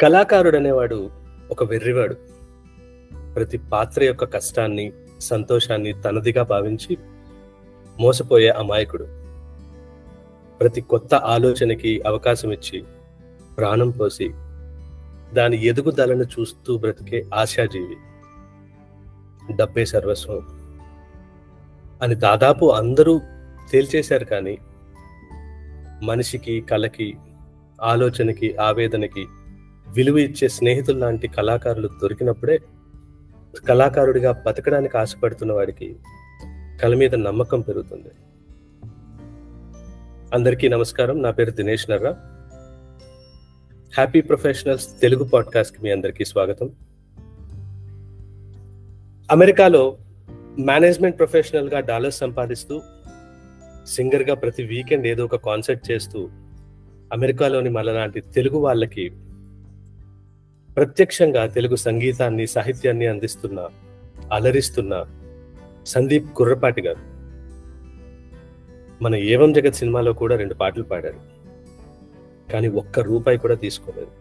కళాకారుడు అనేవాడు ఒక వెర్రివాడు. ప్రతి పాత్ర యొక్క కష్టాన్ని, సంతోషాన్ని తనదిగా భావించి మోసపోయే అమాయకుడు. ప్రతి కొత్త ఆలోచనకి అవకాశం ఇచ్చి ప్రాణం పోసి దాని ఎదుగుదలను చూస్తూ బ్రతికే ఆశాజీవి. డబ్బే సర్వస్వం అని దాదాపు అందరూ తేల్చేశారు. కానీ మనిషికి, కళకి, ఆలోచనకి, ఆవేదనకి విలువ ఇచ్చే స్నేహితులు లాంటి కళాకారులు దొరికినప్పుడే కళాకారుడిగా బతకడానికి ఆశపడుతున్న వాడికి కళ మీద నమ్మకం పెరుగుతుంది. అందరికీ నమస్కారం. నా పేరు దినేష్ నర్రా. హ్యాపీ ప్రొఫెషనల్స్ తెలుగు పాడ్కాస్ట్కి మీ అందరికీ స్వాగతం. అమెరికాలో మేనేజ్మెంట్ ప్రొఫెషనల్గా డాలర్స్ సంపాదిస్తూ, సింగర్గా ప్రతి వీకెండ్ ఏదో ఒక కాన్సర్ట్ చేస్తూ అమెరికాలోని మనలాంటి తెలుగు వాళ్ళకి ప్రత్యక్షంగా తెలుగు సంగీతాన్ని, సాహిత్యాన్ని అందిస్తున్న, అలరిస్తున్న సందీప్ కుర్రపాటి గారు మన ఏవం జగత్ సినిమాలో కూడా 2 పాటలు పాడారు. కానీ ఒక్క రూపాయి కూడా తీసుకోలేదు.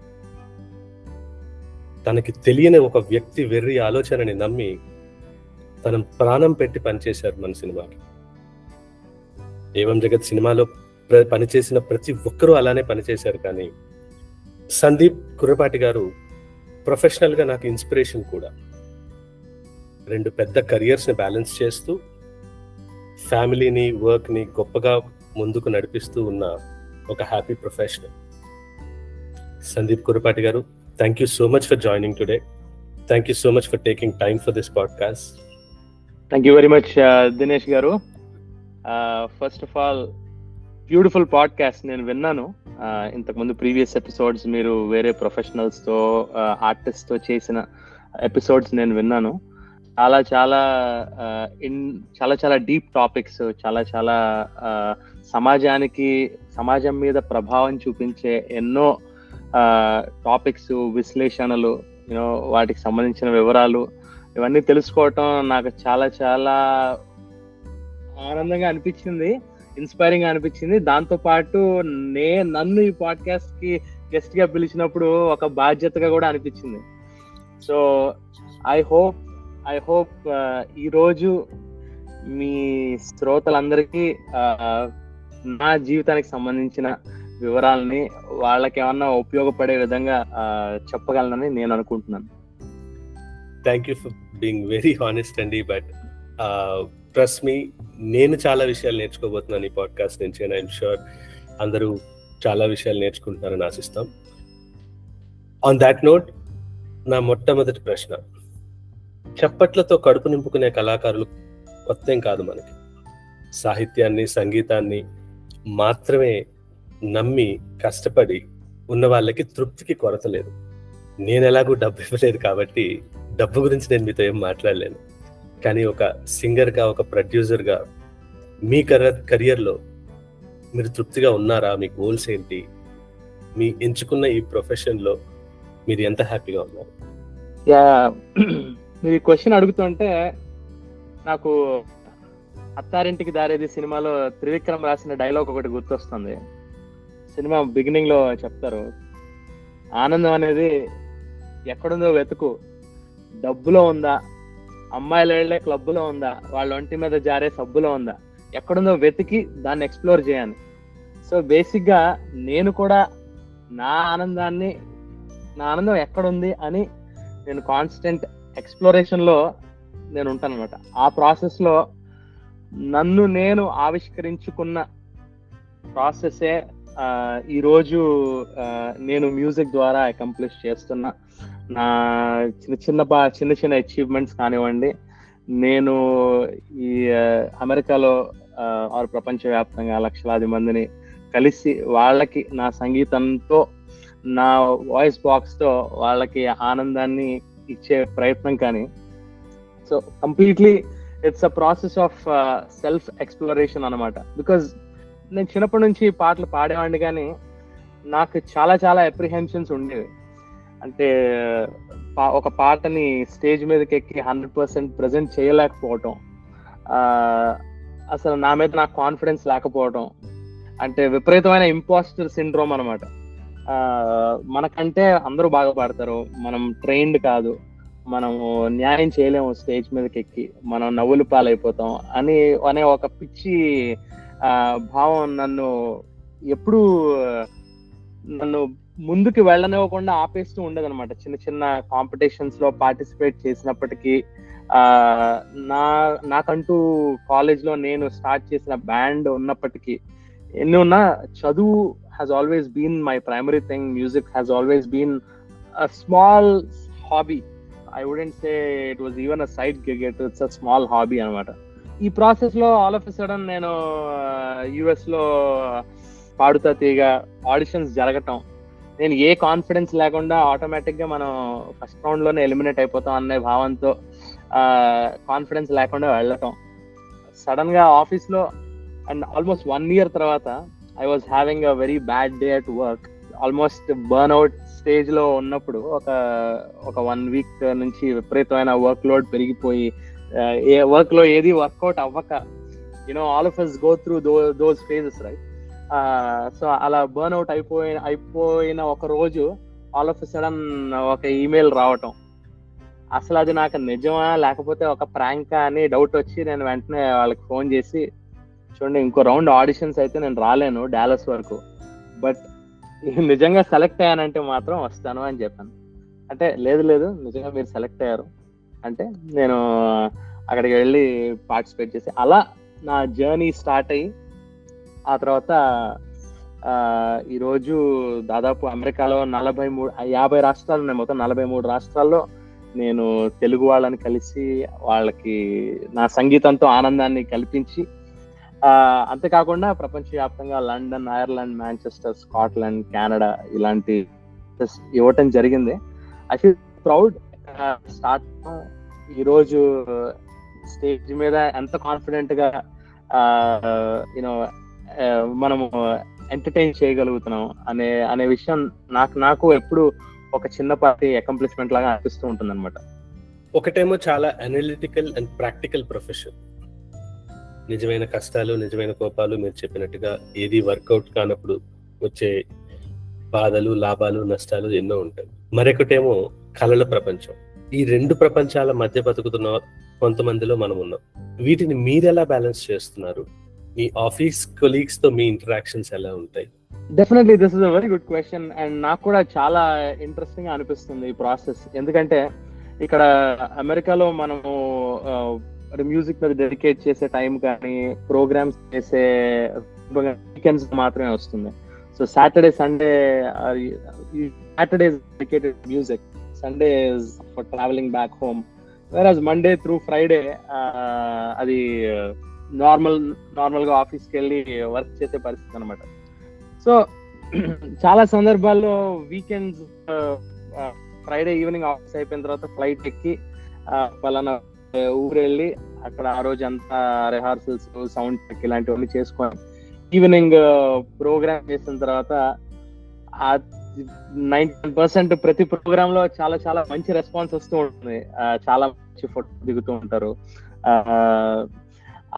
తనకి తెలియని ఒక వ్యక్తి వెర్రి ఆలోచనని నమ్మి తన ప్రాణం పెట్టి పనిచేశారు మన సినిమాలో. ఏవం జగత్ సినిమాలో పనిచేసిన ప్రతి ఒక్కరూ అలానే పనిచేశారు. కానీ సందీప్ కుర్రపాటి గారు ప్రొఫెషనల్గా నాకు ఇన్స్పిరేషన్ కూడా. 2 పెద్ద కెరియర్స్ని బ్యాలెన్స్ చేస్తూ ఫ్యామిలీని, వర్క్ని గొప్పగా ముందుకు నడిపిస్తూ ఉన్న ఒక happy professional Sandeep Kurrapati garu. Thank you so much for joining today. Thank you so much for taking time for this podcast. Thank you very much Dinesh garu. First of all beautiful podcast నేను విన్నాను. ఇంతకుముందు ప్రీవియస్ ఎపిసోడ్స్ మీరు వేరే ప్రొఫెషనల్స్తో, ఆర్టిస్ట్తో చేసిన ఎపిసోడ్స్ నేను విన్నాను. చాలా చాలా చాలా చాలా డీప్ టాపిక్స్, చాలా చాలా సమాజం మీద ప్రభావం చూపించే ఎన్నో టాపిక్స్, విశ్లేషణలు, వాటికి సంబంధించిన వివరాలు ఇవన్నీ తెలుసుకోవటం నాకు చాలా చాలా ఆనందంగా అనిపించింది, ఇన్స్పైరింగ్ గా అనిపించింది. దాంతో పాటు నన్ను ఈ పాడ్కాస్ట్ కి గెస్ట్ గా పిలిచినప్పుడు ఒక బాధ్యతగా కూడా అనిపించింది. సో ఐ హోప్ ఈరోజు మీ శ్రోతలందరికీ నా జీవితానికి సంబంధించిన వివరాలని వాళ్ళకి ఏమన్నా ఉపయోగపడే విధంగా చెప్పగలనని నేను అనుకుంటున్నాను. Thank you for being very honest అండి. బట్ ట్రస్ట్ మీ, నేను చాలా విషయాలు నేర్చుకోబోతున్నాను ఈ పాడ్కాస్ట్ నుంచి. అండ్ ఐఎమ్ షూర్ అందరూ చాలా విషయాలు నేర్చుకుంటున్నారని ఆశిస్తాం. ఆన్ దాట్ నోట్, నా మొట్టమొదటి ప్రశ్న, చప్పట్లతో కడుపు నింపుకునే కళాకారులు కొత్త ఏం కాదు మనకి. సాహిత్యాన్ని, సంగీతాన్ని మాత్రమే నమ్మి కష్టపడి ఉన్న వాళ్ళకి తృప్తికి కొరత లేదు. నేను ఎలాగూ డబ్బు ఇవ్వలేదు కాబట్టి డబ్బు గురించి నేను మీతో ఏం మాట్లాడలేను. కానీ ఒక సింగర్గా, ఒక ప్రొడ్యూసర్గా మీ కెరియర్లో మీరు తృప్తిగా ఉన్నారా? మీ గోల్స్ ఏంటి? మీ ఎంచుకున్న ఈ ప్రొఫెషన్లో మీరు ఎంత హ్యాపీగా ఉన్నారు? మీరు ఈ క్వశ్చన్ అడుగుతుంటే నాకు అత్తారింటికి దారేది సినిమాలో త్రివిక్రమ్ రాసిన డైలాగ్ ఒకటి గుర్తొస్తుంది. సినిమా బిగినింగ్ లో చెప్తారు, ఆనందం అనేది ఎక్కడుందో వెతుకు, డబ్బులో ఉందా, అమ్మాయిలు వెళ్ళే క్లబ్లో ఉందా, వాళ్ళ ఒంటి మీద జారే సబ్బులో ఉందా, ఎక్కడుందో వెతికి దాన్ని ఎక్స్ప్లోర్ చేయని. సో బేసిక్గా నేను కూడా నా ఆనందం ఎక్కడుంది అని నేను కాన్స్టెంట్ ఎక్స్ప్లోరేషన్లో నేను ఉంటాను అనమాట. ఆ ప్రాసెస్లో నన్ను నేను ఆవిష్కరించుకున్న ప్రాసెసే ఈరోజు నేను మ్యూజిక్ ద్వారా అకంప్లిష్ చేస్తున్న నా చిన్న చిన్న అచీవ్మెంట్స్ కానివ్వండి. నేను ఈ అమెరికాలో ప్రపంచవ్యాప్తంగా లక్షలాది మందిని కలిసి వాళ్ళకి నా సంగీతంతో, నా వాయిస్ బాక్స్తో వాళ్ళకి ఆనందాన్ని ఇచ్చే ప్రయత్నం. కానీ so completely it's a process of self exploration అనమాట. బికాజ్ నేను చిన్నప్పటి నుంచి పాటలు పాడేవాడిని, కానీ నాకు చాలా చాలా అప్రిహెన్షన్స్ ఉండేవి. అంటే ఒక పాటని స్టేజ్ మీదకి ఎక్కి 100% ప్రజెంట్ చేయలేకపోవటం, అసలు నా మీద నాకు కాన్ఫిడెన్స్ లేకపోవటం, అంటే విపరీతమైన ఇంపాస్టర్ సిండ్రోమ్ అనమాట. మనకంటే అందరూ బాగా పాడతారు, మనం ట్రైన్డ్ కాదు, మనము న్యాయం చేయలేము స్టేజ్ మీదకి ఎక్కి, మనం నవ్వులు పాలైపోతాం అనే ఒక పిచ్చి భావం ఎప్పుడూ నన్ను ముందుకు వెళ్ళనివ్వకుండా ఆపేస్తూ ఉండదన్నమాట. చిన్న చిన్న కాంపిటీషన్స్ లో పార్టిసిపేట్ చేసినప్పటికీ, నాకంటూ కాలేజ్ లో నేను స్టార్ట్ చేసిన బ్యాండ్ ఉన్నప్పటికీ, ఎన్ని ఉన్నా చదువు has always been my primary thing. Music has always been a small hobby. I wouldn't say it was even a side gig. It's a small hobby anamata. ఈ ప్రాసెస్ లో all of a sudden నేను US లో పాడుతా తీగా auditions జరగటం, నేను a confidence లేకుండా automatic గా మనం first round లోనే ఎలిమినేట్ అయిపోతాం అనే భావంతో కాన్ఫిడెన్స్ లేకుండా వెళ్ళటం, సడన్ గా ఆఫీస్ లో అండ్ ఆల్మోస్ట్ 1 year తర్వాత I was having a very bad day at work, almost burn out stage లో ఉన్నప్పుడు ఒక 1 week నుంచి విపరీతమైన వర్క్ లోడ్ పెరిగిపోయి, ఏ వర్క్ లో ఏది వర్కౌట్ అవ్వక, all of us go through those phases, right? So అలా బర్న్ అవుట్ అయిపోయిన ఒక రోజు ఆల్ ఆఫ్ సడన్ ఒక ఈమెయిల్ రావటం, అసలు అది నాకు నిజమా లేకపోతే ఒక ప్రాంకా అని డౌట్ వచ్చి నేను వెంటనే వాళ్ళకి ఫోన్ చేసి, చూడండి ఇంకో రౌండ్ ఆడిషన్స్ అయితే నేను రాలేను డాలస్ వరకు, బట్ నిజంగా సెలెక్ట్ అయ్యానంటే మాత్రం వస్తాను అని చెప్పాను. అంటే లేదు నిజంగా మీరు సెలెక్ట్ అయ్యారు అంటే నేను అక్కడికి వెళ్ళి పార్టిసిపేట్ చేసి, అలా నా జర్నీ స్టార్ట్ అయ్యి, ఆ తర్వాత ఈరోజు దాదాపు అమెరికాలో 50 రాష్ట్రాలు ఉన్నాయి, మొత్తం 43 రాష్ట్రాల్లో నేను తెలుగు వాళ్ళని కలిసి వాళ్ళకి నా సంగీతంతో ఆనందాన్ని కల్పించి, అంతేకాకుండా ప్రపంచవ్యాప్తంగా London, Ireland, Manchester, Scotland, Canada ఇలాంటి ఇవ్వటం జరిగింది. I feel proud. స్టార్ట్ ఈరోజు స్టేజ్ మీద ఎంత కాన్ఫిడెంట్ గా మనము ఎంటర్టైన్ చేయగలుగుతున్నాం అనే విషయం నాకు ఎప్పుడు ఒక చిన్నపాటి అకంప్లిష్మెంట్ లాగా అనిపిస్తూ ఉంటుంది అనమాట. ఒకటేమో చాలా అనలిటికల్ అండ్ ప్రాక్టికల్ ప్రొఫెషన్, నిజమైన కష్టాలు, నిజమైన కోపాలు, మీరు చెప్పినట్టుగా ఏది వర్కౌట్ కానప్పుడు వచ్చే బాధలు, లాభాలు, నష్టాలు ఎన్నో ఉంటాయి. మరొకటేమో కళల ప్రపంచం. ఈ 2 ప్రపంచాల మధ్య బతుకుతున్న కొంతమందిలో మనం ఉన్నాం. వీటిని మీరు ఎలా బ్యాలెన్స్ చేస్తున్నారు? మీ ఆఫీస్ కొలీగ్స్ తో మీ ఇంటరాక్షన్స్ ఎలా ఉంటాయి? Definitely this is a very good question, and నాకు కూడా చాలా ఇంట్రెస్టింగ్ గా అనిపిస్తుంది ఈ ప్రాసెస్. ఎందుకంటే ఇక్కడ అమెరికాలో మనము మ్యూజిక్ మీద డెడికేట్ చేసే టైం కానీ, ప్రోగ్రామ్స్ చేసే వీకెండ్స్ మాత్రమే వస్తుంది. So Saturday Sunday dedicated music, Sunday for traveling back home, whereas Monday through Friday అది నార్మల్ గా ఆఫీస్కి వెళ్ళి వర్క్ చేసే పరిస్థితి అనమాట. సో చాలా సందర్భాల్లో వీకెండ్స్ ఫ్రైడే ఈవినింగ్ ఆఫీస్ అయిపోయిన తర్వాత ఫ్లైట్ ఎక్కి పలానా ఊరు వెళ్ళి అక్కడ ఆ రోజు అంతా రిహార్సల్స్, సౌండ్ చెక్ ఇలాంటివన్నీ చేసుకొని ఈవినింగ్ ప్రోగ్రామ్ చేసిన తర్వాత 90% ప్రతి ప్రోగ్రామ్ లో చాలా చాలా మంచి రెస్పాన్స్ వస్తూ ఉంటుంది, చాలా మంచి ఫోటో దిగుతూ ఉంటారు,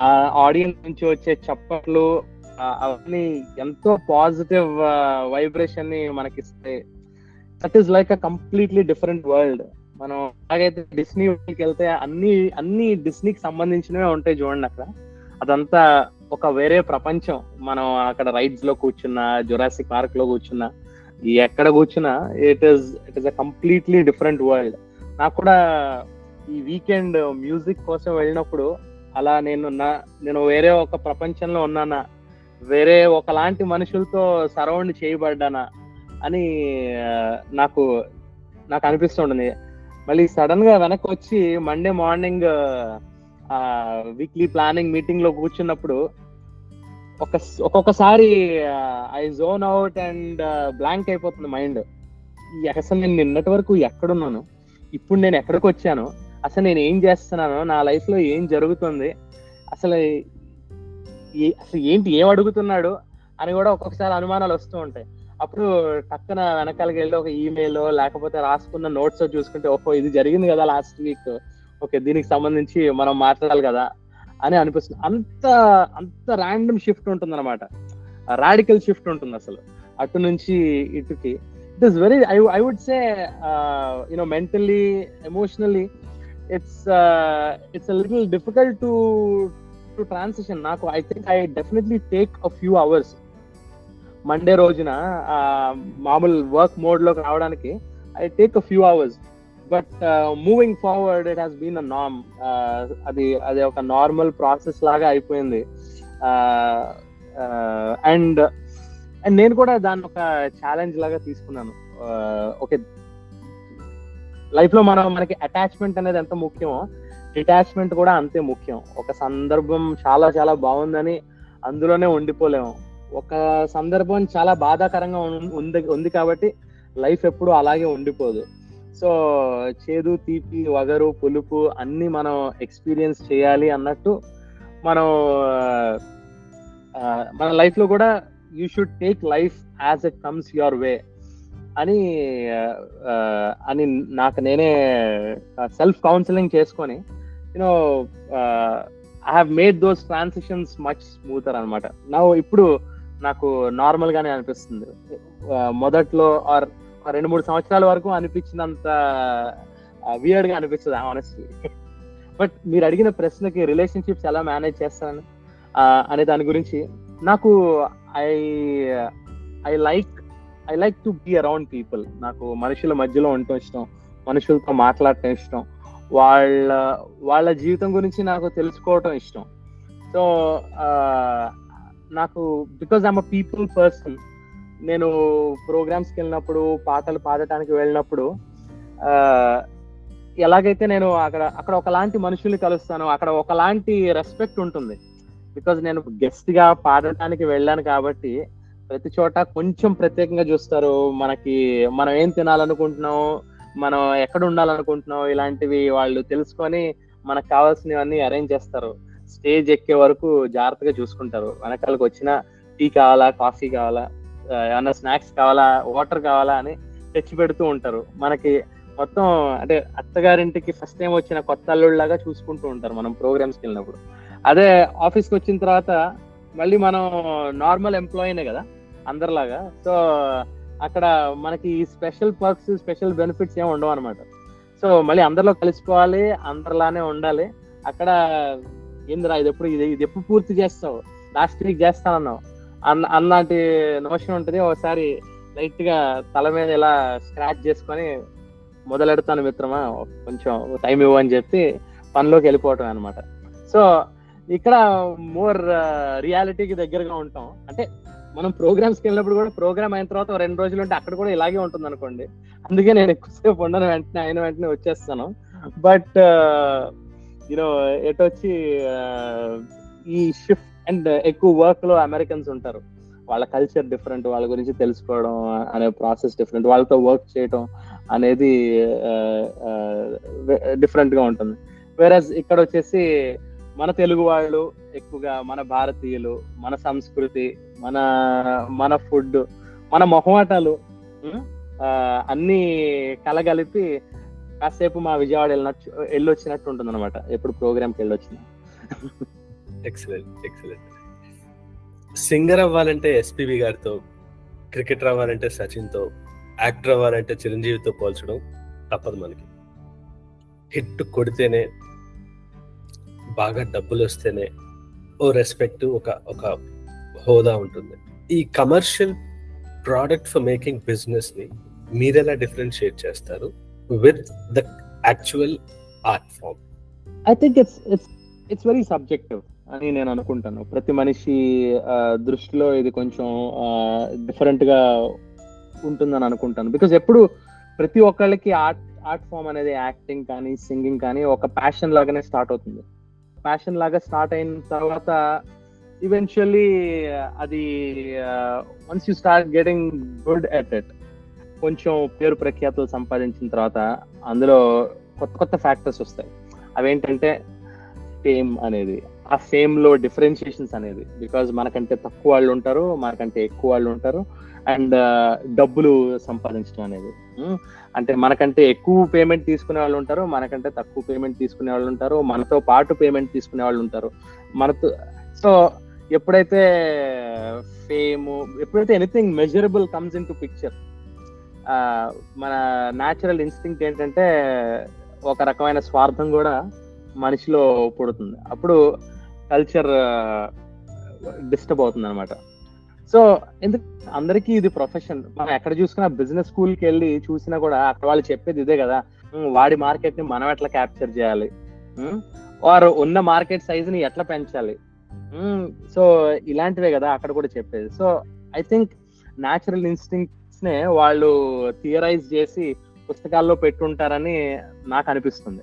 ఆ ఆడియన్స్ నుంచి వచ్చే చప్పట్లు అవన్నీ ఎంతో పాజిటివ్ వైబ్రేషన్ ని మనకిస్తాయి. That is like a completely different world. మనం అలాగైతే డిస్నీకి వెళ్తే అన్ని డిస్నీకి సంబంధించినవే ఉంటాయి చూడండి, అక్కడ అదంతా ఒక వేరే ప్రపంచం. మనం అక్కడ రైడ్స్ లో కూర్చున్నా, జురాసిక్ పార్క్ లో కూర్చున్నా, ఎక్కడ కూర్చున్నా it is a completely different world. నాకు కూడా ఈ వీకెండ్ మ్యూజిక్ కోసం వెళ్ళినప్పుడు అలా నేను వేరే ఒక ప్రపంచంలో ఉన్నానా, వేరే ఒకలాంటి మనుషులతో సరౌండ్ చేయబడ్డానా అని నాకు అనిపిస్తుంటుంది. మళ్ళీ సడన్ గా వెనక్కి వచ్చి Monday morning weekly planning meeting లో కూర్చున్నప్పుడు ఒక్కొక్కసారి I zone out and blank అయిపోతుంది మైండ్. అసలు నేను నిన్నటి వరకు ఎక్కడున్నాను, ఇప్పుడు నేను ఎక్కడికి వచ్చాను, అసలు నేను ఏం చేస్తున్నాను, నా లైఫ్ లో ఏం జరుగుతుంది, అసలు ఏం అడుగుతున్నాడు అని కూడా ఒక్కొక్కసారి అనుమానాలు వస్తూ ఉంటాయి. అప్పుడు పక్కన వెనకాలకి వెళ్ళి ఒక ఈమెయిల్ లేకపోతే రాసుకున్న నోట్స్ చూసుకుంటే, ఓహో ఇది జరిగింది కదా లాస్ట్ వీక్, ఓకే దీనికి సంబంధించి మనం మాట్లాడాలి కదా అని అనిపిస్తుంది. అంత ర్యాండమ్ షిఫ్ట్ ఉంటుంది అనమాట, రాడికల్ షిఫ్ట్ ఉంటుంది అసలు. అటు నుంచి ఇటుకి. It is very I would say mentally, emotionally it's a little difficult to transition. నాకు I think I definitely take a few hours Monday రోజున మామూలు వర్క్ మోడ్ లోకి రావడానికి I take a few hours, but moving forward it has been a norm. అది ఒక normal process లాగా అయిపోయింది. And నేను కూడా దాన్ని ఒక ఛాలెంజ్ లాగా తీసుకున్నాను. ఓకే, లైఫ్ లో మనకి అటాచ్మెంట్ అనేది ఎంత ముఖ్యమో డిటాచ్మెంట్ కూడా అంతే ముఖ్యం. ఒక సందర్భం చాలా చాలా బాగుందని అందులోనే ఉండిపోలేము. ఒక సందర్భం చాలా బాధాకరంగా ఉంది కాబట్టి లైఫ్ ఎప్పుడు అలాగే ఉండిపోదు. సో చేదు, తీపి, వగరు, పులుపు అన్ని మనం ఎక్స్పీరియన్స్ చేయాలి అన్నట్టు మనం మన లైఫ్ లో కూడా you should take life as it comes your way అని నాకు నేనే సెల్ఫ్ కౌన్సిలింగ్ చేసుకొని I have made those transitions much smoother అనమాట. ఇప్పుడు నాకు నార్మల్ గానే అనిపిస్తుంది. మొదట్లో ఆర్ 2-3 సంవత్సరాల వరకు అనిపించినంత వియర్డ్ గా అనిపిస్తుంది ఆనెస్ట్లీ. బట్ మీరు అడిగిన ప్రశ్నకి రిలేషన్షిప్స్ ఎలా మేనేజ్ చేస్తాను అనే దాని గురించి నాకు I like to be around people. నాకు మనుషుల మధ్యలో ఉండటం ఇష్టం, మనుషులతో మాట్లాడటం ఇష్టం, వాళ్ళ జీవితం గురించి నాకు తెలుసుకోవటం ఇష్టం. సో నాకు because I'm a people person, నేను ప్రోగ్రామ్స్కి వెళ్ళినప్పుడు, పాటలు పాడటానికి వెళ్ళినప్పుడు ఎలాగైతే నేను అక్కడ ఒకలాంటి మనుషుల్ని కలుస్తాను, అక్కడ ఒకలాంటి రెస్పెక్ట్ ఉంటుంది. బికాజ్ నేను గెస్ట్ గా పాడటానికి వెళ్ళాను కాబట్టి ప్రతి చోట కొంచెం ప్రత్యేకంగా చూస్తారు. మనం ఏం తినాలనుకుంటున్నాం, మనం ఎక్కడ ఉండాలనుకుంటున్నాం, ఇలాంటివి వాళ్ళు తెలుసుకొని మనకు కావాల్సినవన్నీ అరేంజ్ చేస్తారు. స్టేజ్ ఎక్కే వరకు జాగ్రత్తగా చూసుకుంటారు. వెనకాలకు వచ్చిన టీ కావాలా, కాఫీ కావాలా, ఏమన్నా స్నాక్స్ కావాలా, వాటర్ కావాలా అని తెచ్చి పెడుతూ ఉంటారు. మనకి మొత్తం అంటే అత్తగారింటికి ఫస్ట్ టైం వచ్చిన కొత్త అల్లుళ్ళలాగా చూసుకుంటూ ఉంటారు మనం ప్రోగ్రామ్స్కి వెళ్ళినప్పుడు. అదే ఆఫీస్కి వచ్చిన తర్వాత మళ్ళీ మనం నార్మల్ ఎంప్లాయీనే కదా అందరిలాగా. సో అక్కడ మనకి స్పెషల్ పర్క్స్, స్పెషల్ బెనిఫిట్స్ ఏమి ఉండవు అనమాట. సో మళ్ళీ అందరిలో కలిసిపోవాలి, అందరిలానే ఉండాలి. అక్కడ ఏందిరా ఇది ఎప్పుడు పూర్తి చేస్తావు, లాస్ట్ వీక్ చేస్తానన్నావు అన్నటి నోషన్ ఉంటుంది. ఒకసారి లైట్ గా తల మీద ఇలా స్క్రాచ్ చేసుకొని మొదలెడతాను మిత్రమా, కొంచెం టైం ఇవ్వని చెప్పి పనిలోకి వెళ్ళిపోవటం అనమాట. సో ఇక్కడ మోర్ రియాలిటీకి దగ్గరగా ఉంటాం. అంటే మనం ప్రోగ్రామ్స్కి వెళ్ళినప్పుడు కూడా ప్రోగ్రామ్ అయిన తర్వాత 2 రోజులు ఉంటే అక్కడ కూడా ఇలాగే ఉంటుంది అనుకోండి. అందుకే నేను ఎక్కువసేపు ఉండను, వెంటనే వచ్చేస్తాను. బట్ ఎటొచ్చి ఈ షిఫ్ట్ అండ్ ఎక్కువ వర్క్ లో అమెరికన్స్ ఉంటారు, వాళ్ళ కల్చర్ డిఫరెంట్, వాళ్ళ గురించి తెలుసుకోవడం అనే ప్రాసెస్ డిఫరెంట్, వాళ్ళతో వర్క్ చేయడం అనేది డిఫరెంట్ గా ఉంటుంది. వేరస్ ఇక్కడ వచ్చేసి మన తెలుగు వాళ్ళు ఎక్కువగా, మన భారతీయులు, మన సంస్కృతి, మన ఫుడ్, మన మొహమాటాలు అన్ని కలగలిపి కాసేపు మా విజయవాడ వెళ్ళొచ్చినట్టు ఉంటుంది అనమాట ఎప్పుడు ప్రోగ్రామ్కి వెళ్ళొచ్చిన. ఎక్సలెంట్. సింగర్ అవ్వాలంటే ఎస్పీబీ గారితో, క్రికెటర్ అవ్వాలంటే సచిన్తో, యాక్టర్ అవ్వాలంటే చిరంజీవితో పోల్చడం తప్పదు మనకి. హిట్ కొడితేనే, బాగా డబ్బులు వస్తేనే ఓ రెస్పెక్ట్, ఒక హోదా ఉంటుంది. ఈ commercial product for making business ని మీరెలా డిఫరెన్షియేట్ చేస్తారు with the actual art form? I think it's very subjective అని నేను అనుకుంటాను. ప్రతి మనిషి దృష్టిలో ఇది కొంచెం డిఫరెంట్ గా ఉంటుందని అనుకుంటాను. బికాజ్ ఎప్పుడు ప్రతి ఒక్కళ్ళకి ఆర్ట్ ఫామ్ అనేది, యాక్టింగ్ కానీ సింగింగ్ కానీ ఒక ప్యాషన్ లాగానే స్టార్ట్ అవుతుంది. ప్యాషన్ లాగా స్టార్ట్ అయిన తర్వాత ఈవెన్చువల్లీ అది once you start getting good at it, కొంచెం పేరు ప్రఖ్యాతులు సంపాదించిన తర్వాత అందులో కొత్త ఫ్యాక్టర్స్ వస్తాయి. అవేంటంటే ఫేమ్ అనేది, ఆ ఫేమ్ లో డిఫరెన్షియేషన్స్ అనేది. బికాజ్ మనకంటే తక్కువ వాళ్ళు ఉంటారు, మనకంటే ఎక్కువ వాళ్ళు ఉంటారు. అండ్ డబ్బులు సంపాదించడం అనేది, అంటే మనకంటే ఎక్కువ పేమెంట్ తీసుకునే వాళ్ళు ఉంటారు, మనకంటే తక్కువ పేమెంట్ తీసుకునే వాళ్ళు ఉంటారు, మనతో పాటు పేమెంట్ తీసుకునే వాళ్ళు ఉంటారు. సో ఎప్పుడైతే ఫేమ్, ఎప్పుడైతే anything measurable comes in to picture, మన న్యాచురల్ ఇన్స్టింక్ట్ ఏంటంటే ఒక రకమైన స్వార్థం కూడా మనిషిలో పుడుతుంది. అప్పుడు కల్చర్ డిస్టర్బ్ అవుతుంది అనమాట. సో ఎందుకు అందరికీ ఇది ప్రొఫెషన్. మనం ఎక్కడ చూసుకున్నా బిజినెస్ స్కూల్కి వెళ్ళి చూసినా కూడా అక్కడ వాళ్ళు చెప్పేది ఇదే కదా, వాడి మార్కెట్ ని మనం ఎట్లా క్యాప్చర్ చేయాలి, వారు ఉన్న మార్కెట్ సైజ్ ని ఎట్లా పెంచాలి. సో ఇలాంటివే కదా అక్కడ కూడా చెప్పేది. So I think natural instincts నే వాళ్ళు థియరైజ్ చేసి పుస్తకాల్లో పెట్టుంటారని నాకు అనిపిస్తుంది.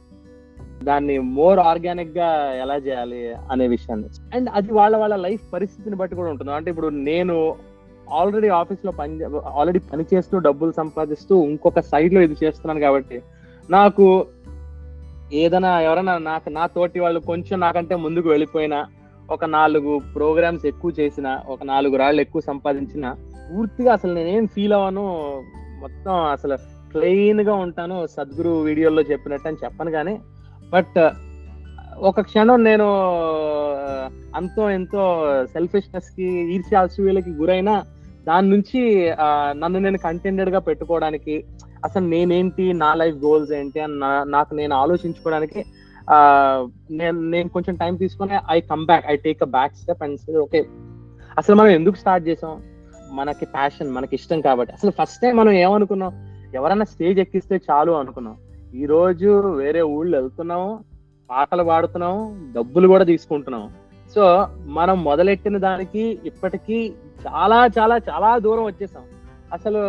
దాన్ని మోర్ ఆర్గానిక్ గా ఎలా చేయాలి అనే విషయాన్ని. అండ్ అది వాళ్ళ లైఫ్ పరిస్థితిని బట్టి కూడా ఉంటుంది. అంటే ఇప్పుడు నేను ఆల్రెడీ ఆఫీస్ లో పని చేస్తూ డబ్బులు సంపాదిస్తూ ఇంకొక సైడ్ లో ఇది చేస్తున్నాను కాబట్టి నాకు ఏదైనా ఎవరైనా నా తోటి వాళ్ళు కొంచెం నాకంటే ముందుకు వెళ్ళిపోయినా, ఒక 4 ప్రోగ్రామ్స్ ఎక్కువ చేసిన, ఒక 4 రాళ్ళు ఎక్కువ సంపాదించిన, పూర్తిగా అసలు నేనేం ఫీల్ అవ్వను, మొత్తం అసలు ప్లెయిన్ గా ఉంటాను, సద్గురు వీడియోలో చెప్పినట్టు అని చెప్పను. కానీ బట్ ఒక క్షణం నేను అంతో ఎంతో సెల్ఫిష్నెస్ కి, ఈర్ష్యాసూయలకి గురైనా దాని నుంచి నన్ను నేను కంటెంటెడ్ గా పెట్టుకోవడానికి, అసలు నేనేంటి, నా లైఫ్ గోల్స్ ఏంటి అని నాకు నేను ఆలోచించుకోవడానికి నేను కొంచెం టైం తీసుకొని I come back, I take a back step and say okay, అసలు మనం ఎందుకు స్టార్ట్ చేసాం? మనకి ప్యాషన్, మనకి ఇష్టం కాబట్టి. అసలు ఫస్ట్ టైం మనం ఏమనుకున్నాం, ఎవరైనా స్టేజ్ ఎక్కిస్తే చాలు అనుకున్నాం. ఈ రోజు వేరే ఊళ్ళు వెళ్తున్నాము, పాటలు పాడుతున్నాము, డబ్బులు కూడా తీసుకుంటున్నాం. సో మనం మొదలెట్టిన దానికి ఇప్పటికీ చాలా చాలా చాలా దూరం వచ్చేసాం. అసలు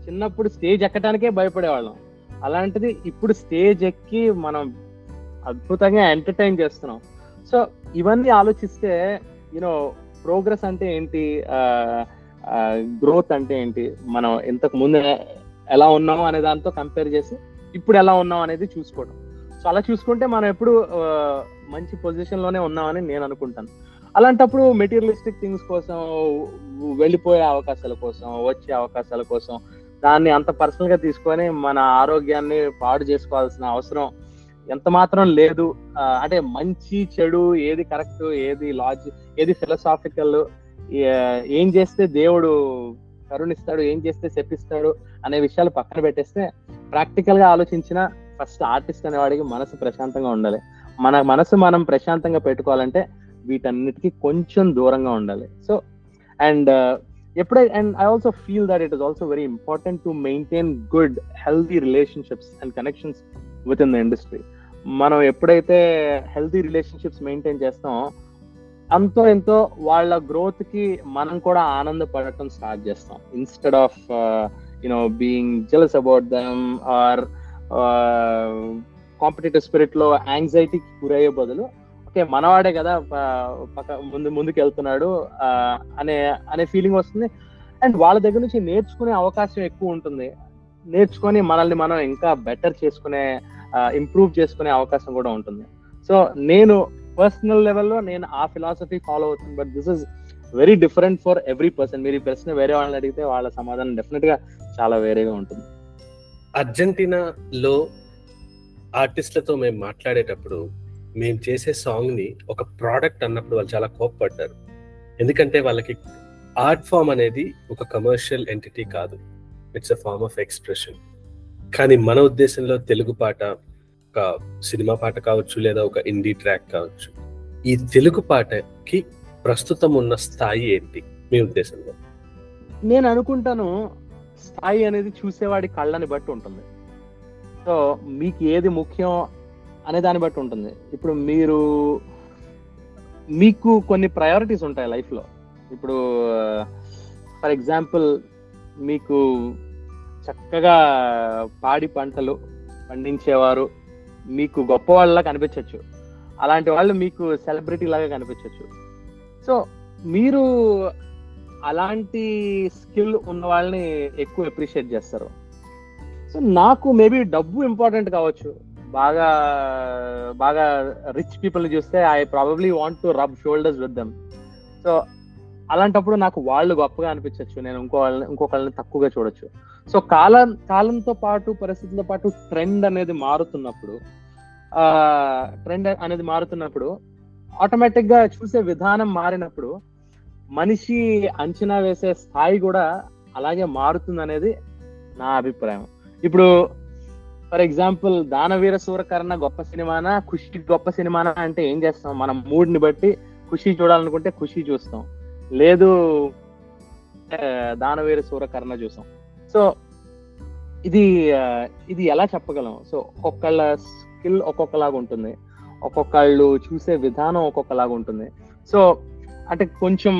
చిన్నప్పుడు స్టేజ్ ఎక్కడానికే భయపడేవాళ్ళం, అలాంటిది ఇప్పుడు స్టేజ్ ఎక్కి మనం అద్భుతంగా ఎంటర్టైన్ చేస్తున్నాం. సో ఇవన్నీ ఆలోచిస్తే యూనో ప్రోగ్రెస్ అంటే ఏంటి, గ్రోత్ అంటే ఏంటి, మనం ఇంతకు ముందు ఎలా ఉన్నామో అనే దాంతో కంపేర్ చేసి ఇప్పుడు ఎలా ఉన్నాం అనేది చూసుకోవడం. సో అలా చూసుకుంటే మనం ఎప్పుడు మంచి పొజిషన్ లోనే ఉన్నామని నేను అనుకుంటాను. అలాంటప్పుడు మెటీరియలిస్టిక్ థింగ్స్ కోసం, వెళ్ళిపోయే అవకాశాల కోసం, వచ్చే అవకాశాల కోసం దాన్ని అంత పర్సనల్ గా తీసుకొని మన ఆరోగ్యాన్ని పాడు చేసుకోవాల్సిన అవసరం ఎంత మాత్రం లేదు. అంటే మంచి చెడు, ఏది కరెక్ట్, ఏది లాజిక్, ఏది ఫిలసాఫికల్, ఏం చేస్తే దేవుడు కరుణిస్తాడు, ఏం చేస్తే శపిస్తాడు అనే విషయాలు పక్కన పెట్టేస్తే ప్రాక్టికల్ గా ఆలోచించిన ఫస్ట్ ఆర్టిస్ట్ అనేవాడికి మనసు ప్రశాంతంగా ఉండాలి. మన మనసు మనం ప్రశాంతంగా పెట్టుకోవాలంటే వీటన్నిటికీ కొంచెం దూరంగా ఉండాలి. So and I also feel that it is also very important to maintain good, healthy relationships and connections within the industry. మనం ఎప్పుడైతే హెల్తీ రిలేషన్షిప్స్ మెయింటైన్ చేస్తామో అంతో ఎంతో వాళ్ళ గ్రోత్ కి మనం కూడా ఆనందపడటం స్టార్ట్ చేస్తాం. Instead of being jealous about them or competitive spirit లో యాంగ్జైటీకి గురయ్యే బదులు ఓకే మనవాడే కదా ముందుకు వెళ్తున్నాడు అనే ఫీలింగ్ వస్తుంది. అండ్ వాళ్ళ దగ్గర నుంచి నేర్చుకునే అవకాశం ఎక్కువ ఉంటుంది. నేర్చుకొని మనల్ని మనం ఇంకా బెటర్ చేసుకునే, ఇంప్రూవ్ చేసుకునే అవకాశం కూడా ఉంటుంది. సో నేను పర్సనల్ లెవెల్లో నేను ఆ ఫిలాసఫీ ఫాలో అవుతాను. But this is very different for every person. మీరు ఈ ప్రశ్న వేరే వాళ్ళని అడిగితే వాళ్ళ సమాధానం డెఫినెట్ గా చాలా వేరేగా ఉంటుంది. అర్జెంటీనాలో ఆర్టిస్టులతో మేము మాట్లాడేటప్పుడు మేము చేసే సాంగ్ ని ఒక ప్రోడక్ట్ అన్నప్పుడు వాళ్ళు చాలా కోప్పడ్డారు. ఎందుకంటే వాళ్ళకి ఆర్ట్ ఫామ్ అనేది ఒక కమర్షియల్ ఎంటిటీ కాదు, it's a form of expression. కానీ మన ఉద్దేశంలో తెలుగు పాట ఒక సినిమా పాట కావచ్చు, లేదా ఒక ఇండీ ట్రాక్ కావచ్చు, ఈ తెలుగు పాటకి ప్రస్తుతం ఉన్న స్థాయి ఏంటి మీ ఉద్దేశంలో? నేను అనుకుంటాను స్థాయి అనేది చూసేవాడి కళ్ళని బట్టి ఉంటుంది. సో మీకు ఏది ముఖ్యం అనే దాన్ని బట్టి ఉంటుంది. ఇప్పుడు మీకు కొన్ని ప్రయారిటీస్ ఉంటాయి లైఫ్లో. ఇప్పుడు ఫర్ ఎగ్జాంపుల్ మీకు చక్కగా పాడి పంటలు పండించేవారు మీకు గొప్ప వాళ్ళలా కనిపించవచ్చు, అలాంటి వాళ్ళు మీకు సెలబ్రిటీ లాగా కనిపించవచ్చు. సో మీరు అలాంటి స్కిల్ ఉన్న వాళ్ళని ఎక్కువ అప్రిషియేట్ చేస్తారు. సో నాకు మేబీ డబ్బు ఇంపార్టెంట్ కావచ్చు. బాగా బాగా రిచ్ పీపుల్ని చూస్తే I probably want to rub shoulders with them. So అలాంటప్పుడు నాకు వాళ్ళు గొప్పగా అనిపించవచ్చు, నేను ఇంకొకళ్ళని తక్కువగా చూడొచ్చు. సో కాలంతో పాటు, పరిస్థితులతో పాటు ట్రెండ్ అనేది మారుతున్నప్పుడు ఆటోమేటిక్ గా చూసే విధానం మారినప్పుడు మనిషి అంచనా వేసే స్థాయి కూడా అలాగే మారుతుంది అనేది నా అభిప్రాయం. ఇప్పుడు ఫర్ ఎగ్జాంపుల్ దానవీర సూరకర్ణ గొప్ప సినిమానా, ఖుషి గొప్ప సినిమానా అంటే ఏం చేస్తాం, మనం మూడ్ ని బట్టి ఖుషి చూడాలనుకుంటే ఖుషి చూస్తాం, లేదు దానవీర సూరకర్ణ చూస్తాం. సో ఇది ఎలా చెప్పగలం? సో ఒక్కొక్కళ్ళ స్కిల్ ఒక్కొక్కలాగా ఉంటుంది, ఒక్కొక్కళ్ళు చూసే విధానం ఒక్కొక్కలాగా ఉంటుంది. సో అంటే కొంచెం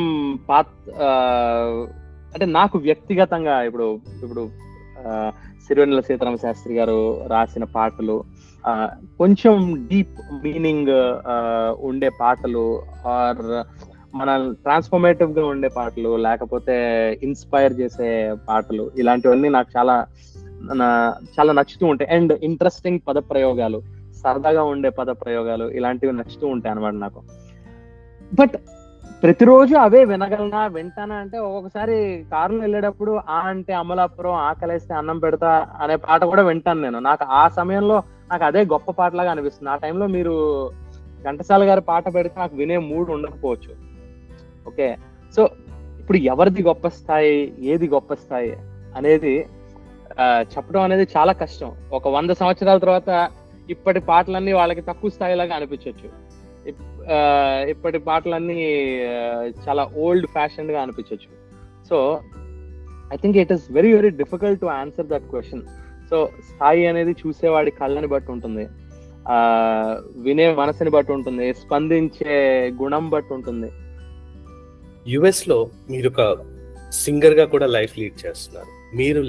అంటే నాకు వ్యక్తిగతంగా ఇప్పుడు సిరివెన్నెల సీతారామ శాస్త్రి గారు రాసిన పాటలు, కొంచెం డీప్ మీనింగ్ ఉండే పాటలు, ఆర్ మన ట్రాన్స్ఫర్మేటివ్ గా ఉండే పాటలు, లేకపోతే ఇన్స్పైర్ చేసే పాటలు, ఇలాంటివన్నీ నాకు చాలా నచ్చుతూ ఉంటాయి. అండ్ ఇంట్రెస్టింగ్ పద ప్రయోగాలు, సరదాగా ఉండే పద ప్రయోగాలు, ఇలాంటివి నచ్చుతూ ఉంటాయి అన్నమాట నాకు. బట్ ప్రతిరోజు అవే వింటానా అంటే ఒక్కొక్కసారి కారులో వెళ్ళేటప్పుడు ఆ అంటే అమలాపురం, ఆకలేస్తే అన్నం పెడతా అనే పాట కూడా వింటాను నేను. నాకు ఆ సమయంలో నాకు అదే గొప్ప పాటలాగా అనిపిస్తుంది. ఆ టైంలో మీరు ఘంటసాల గారి పాట పెడితే నాకు వినే మూడ్ ఉండకపోవచ్చు. ఓకే, సో ఇప్పుడు ఎవరిది గొప్ప స్థాయి, ఏది గొప్ప స్థాయి అనేది చెప్పడం అనేది చాలా కష్టం. ఒక 100 సంవత్సరాల తర్వాత ఇప్పటి పాటలన్నీ వాళ్ళకి తక్కువ స్థాయిలాగా అనిపించవచ్చు, ఇప్పటి పాటలన్నీ చాలా ఓల్డ్ ఫ్యాషన్ గా అనిపించవచ్చు. So I think it is very very difficult to answer that question. So స్థాయి అనేది చూసేవాడి కళ్ళని బట్టి ఉంటుంది, వినే మనసుని బట్టి ఉంటుంది, స్పందించే గుణం బట్టి ఉంటుంది. యుఎస్ లో మీరు ఒక సింగర్ గా కూడా లైఫ్ లీడ్ చేస్తున్నారు. మీరు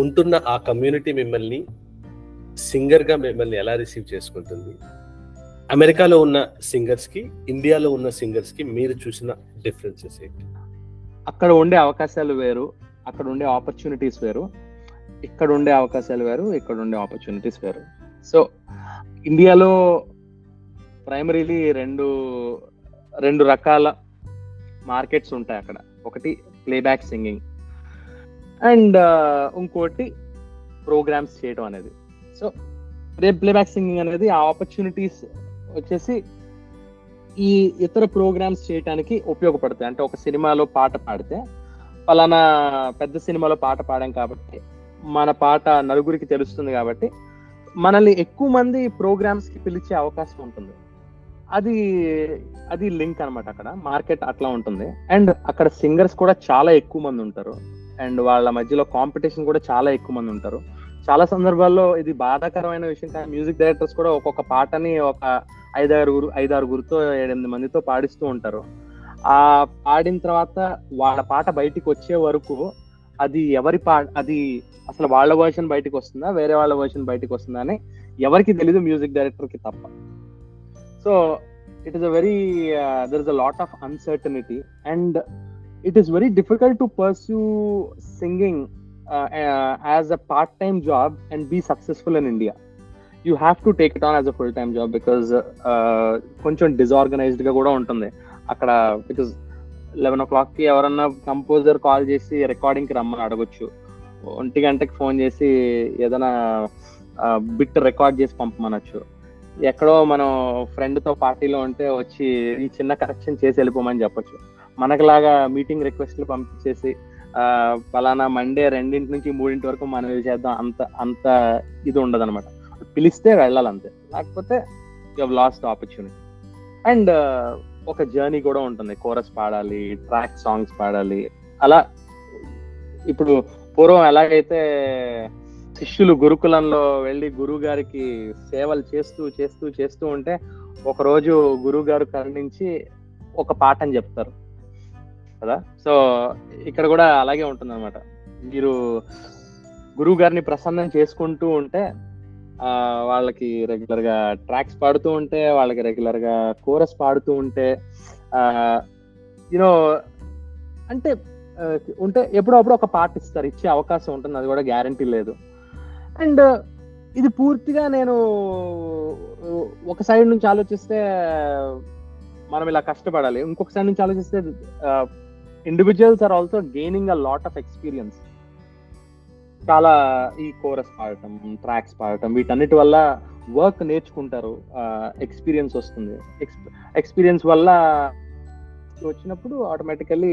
ఉంటున్న ఆ కమ్యూనిటీ మిమ్మల్ని సింగర్ గా మిమ్మల్ని ఎలా రిసీవ్ చేసుకుంటుంది? అమెరికాలో ఉన్న సింగర్స్ కి, ఇండియాలో ఉన్న సింగర్స్ కి మీరు చూసిన డిఫరెన్సెస్ ఏంటి? అక్కడ ఉండే అవకాశాలు వేరు, అక్కడ ఉండే ఆపర్చునిటీస్ వేరు, ఇక్కడ ఉండే అవకాశాలు వేరు, ఇక్కడ ఉండే ఆపర్చునిటీస్ వేరు. సో ఇండియాలో ప్రైమరీలీ రెండు రకాల మార్కెట్స్ ఉంటాయి అక్కడ. ఒకటి ప్లేబ్యాక్ సింగింగ్ అండ్ ఇంకోటి ప్రోగ్రామ్స్ చేయడం అనేది. సో ప్లేబ్యాక్ సింగింగ్ అనేది ఆ ఆపర్చునిటీస్ వచ్చేసి ఈ ఇతర ప్రోగ్రామ్స్ చేయడానికి ఉపయోగపడతాయి. అంటే ఒక సినిమాలో పాట పాడితే, పలానా పెద్ద సినిమాలో పాట పాడాం కాబట్టి మన పాట నలుగురికి తెలుస్తుంది కాబట్టి మనల్ని ఎక్కువ మంది ప్రోగ్రామ్స్ కి పిలిచే అవకాశం ఉంటుంది. అది లింక్ అనమాట. అక్కడ మార్కెట్ అట్లా ఉంటుంది. అండ్ అక్కడ సింగర్స్ కూడా చాలా ఎక్కువ మంది ఉంటారు, అండ్ వాళ్ళ మధ్యలో కాంపిటీషన్ కూడా చాలా ఎక్కువ మంది ఉంటారు. చాలా సందర్భాల్లో ఇది బాధాకరమైన విషయం, కానీ మ్యూజిక్ డైరెక్టర్స్ కూడా ఒక్కొక్క పాటని ఒక 5-6గురితో 7-8 మందితో పాడిస్తూ ఉంటారు. ఆ పాడిన తర్వాత వాళ్ళ పాట బయటికి వచ్చే వరకు అది అది అసలు వాళ్ళ వర్షన్ బయటకు వస్తుందా, వేరే వాళ్ళ వర్షన్ బయటకు వస్తుందా అని ఎవరికి తెలీదు, మ్యూజిక్ డైరెక్టర్ కి తప్ప. So it is there is a lot of uncertainty and it is very difficult to pursue singing as a part-time job and be successful in India. You have to take it on as a full-time job because కొంచెం disorganized గా కూడా ఉంటుంది అక్కడ. Because 11 o'clock కి ఎవరన్నా composer call చేసి recording కి రమ్మని అడగొచ్చు, 1 గంటకి ఫోన్ చేసి ఏదైనా బిట్ రికార్డ్ చేసి పంపమనొచ్చు. ఎక్కడో మనం ఫ్రెండ్ తో పార్టీలో ఉంటే వచ్చి ఈ చిన్న కరెక్షన్ చేసి వెళ్ళిపోమని చెప్పొచ్చు. మనకులాగా మీటింగ్ రిక్వెస్ట్లు పంపించేసి పలానా మండే 2 నుంచి 3 వరకు మనం ఇది చేద్దాం అంత ఇది ఉండదు అనమాట. పిలిస్తే వెళ్ళాలంతే, లేకపోతే you have lost opportunity. And ఒక జర్నీ కూడా ఉంటుంది, కోరస్ పాడాలి, ట్రాక్ సాంగ్స్ పాడాలి. అలా ఇప్పుడు పూర్వం ఎలాగైతే శిష్యులు గురుకులంలో వెళ్ళి గురువు గారికి సేవలు చేస్తూ ఉంటే ఒకరోజు గురువు గారు కరుణించి ఒక పాఠం చెప్తారు కదా. సో ఇక్కడ కూడా అలాగే ఉంటుంది అనమాట. మీరు గురువు గారిని ప్రసన్నం చేసుకుంటూ ఉంటే వాళ్ళకి రెగ్యులర్ గా ట్రాక్స్ పాడుతూ ఉంటే, వాళ్ళకి రెగ్యులర్ గా కోరస్ పాడుతూ ఉంటే యూనో అంటే ఉంటే ఎప్పుడప్పుడు ఒక పాట ఇచ్చే అవకాశం ఉంటుంది, అది కూడా గ్యారంటీ లేదు. అండ్ ఇది పూర్తిగా నేను ఒక సైడ్ నుంచి ఆలోచిస్తే మనం ఇలా కష్టపడాలి, ఇంకొక సైడ్ నుంచి ఆలోచిస్తే individuals are also gaining a lot of experience. చాలా ఈ కోరస్ పాడటం, ట్రాక్స్ పాడటం, వీటన్నిటి వల్ల వర్క్ నేర్చుకుంటారు, ఎక్స్పీరియన్స్ వస్తుంది. ఎక్స్పీరియన్స్ వల్ల వచ్చినప్పుడు automatically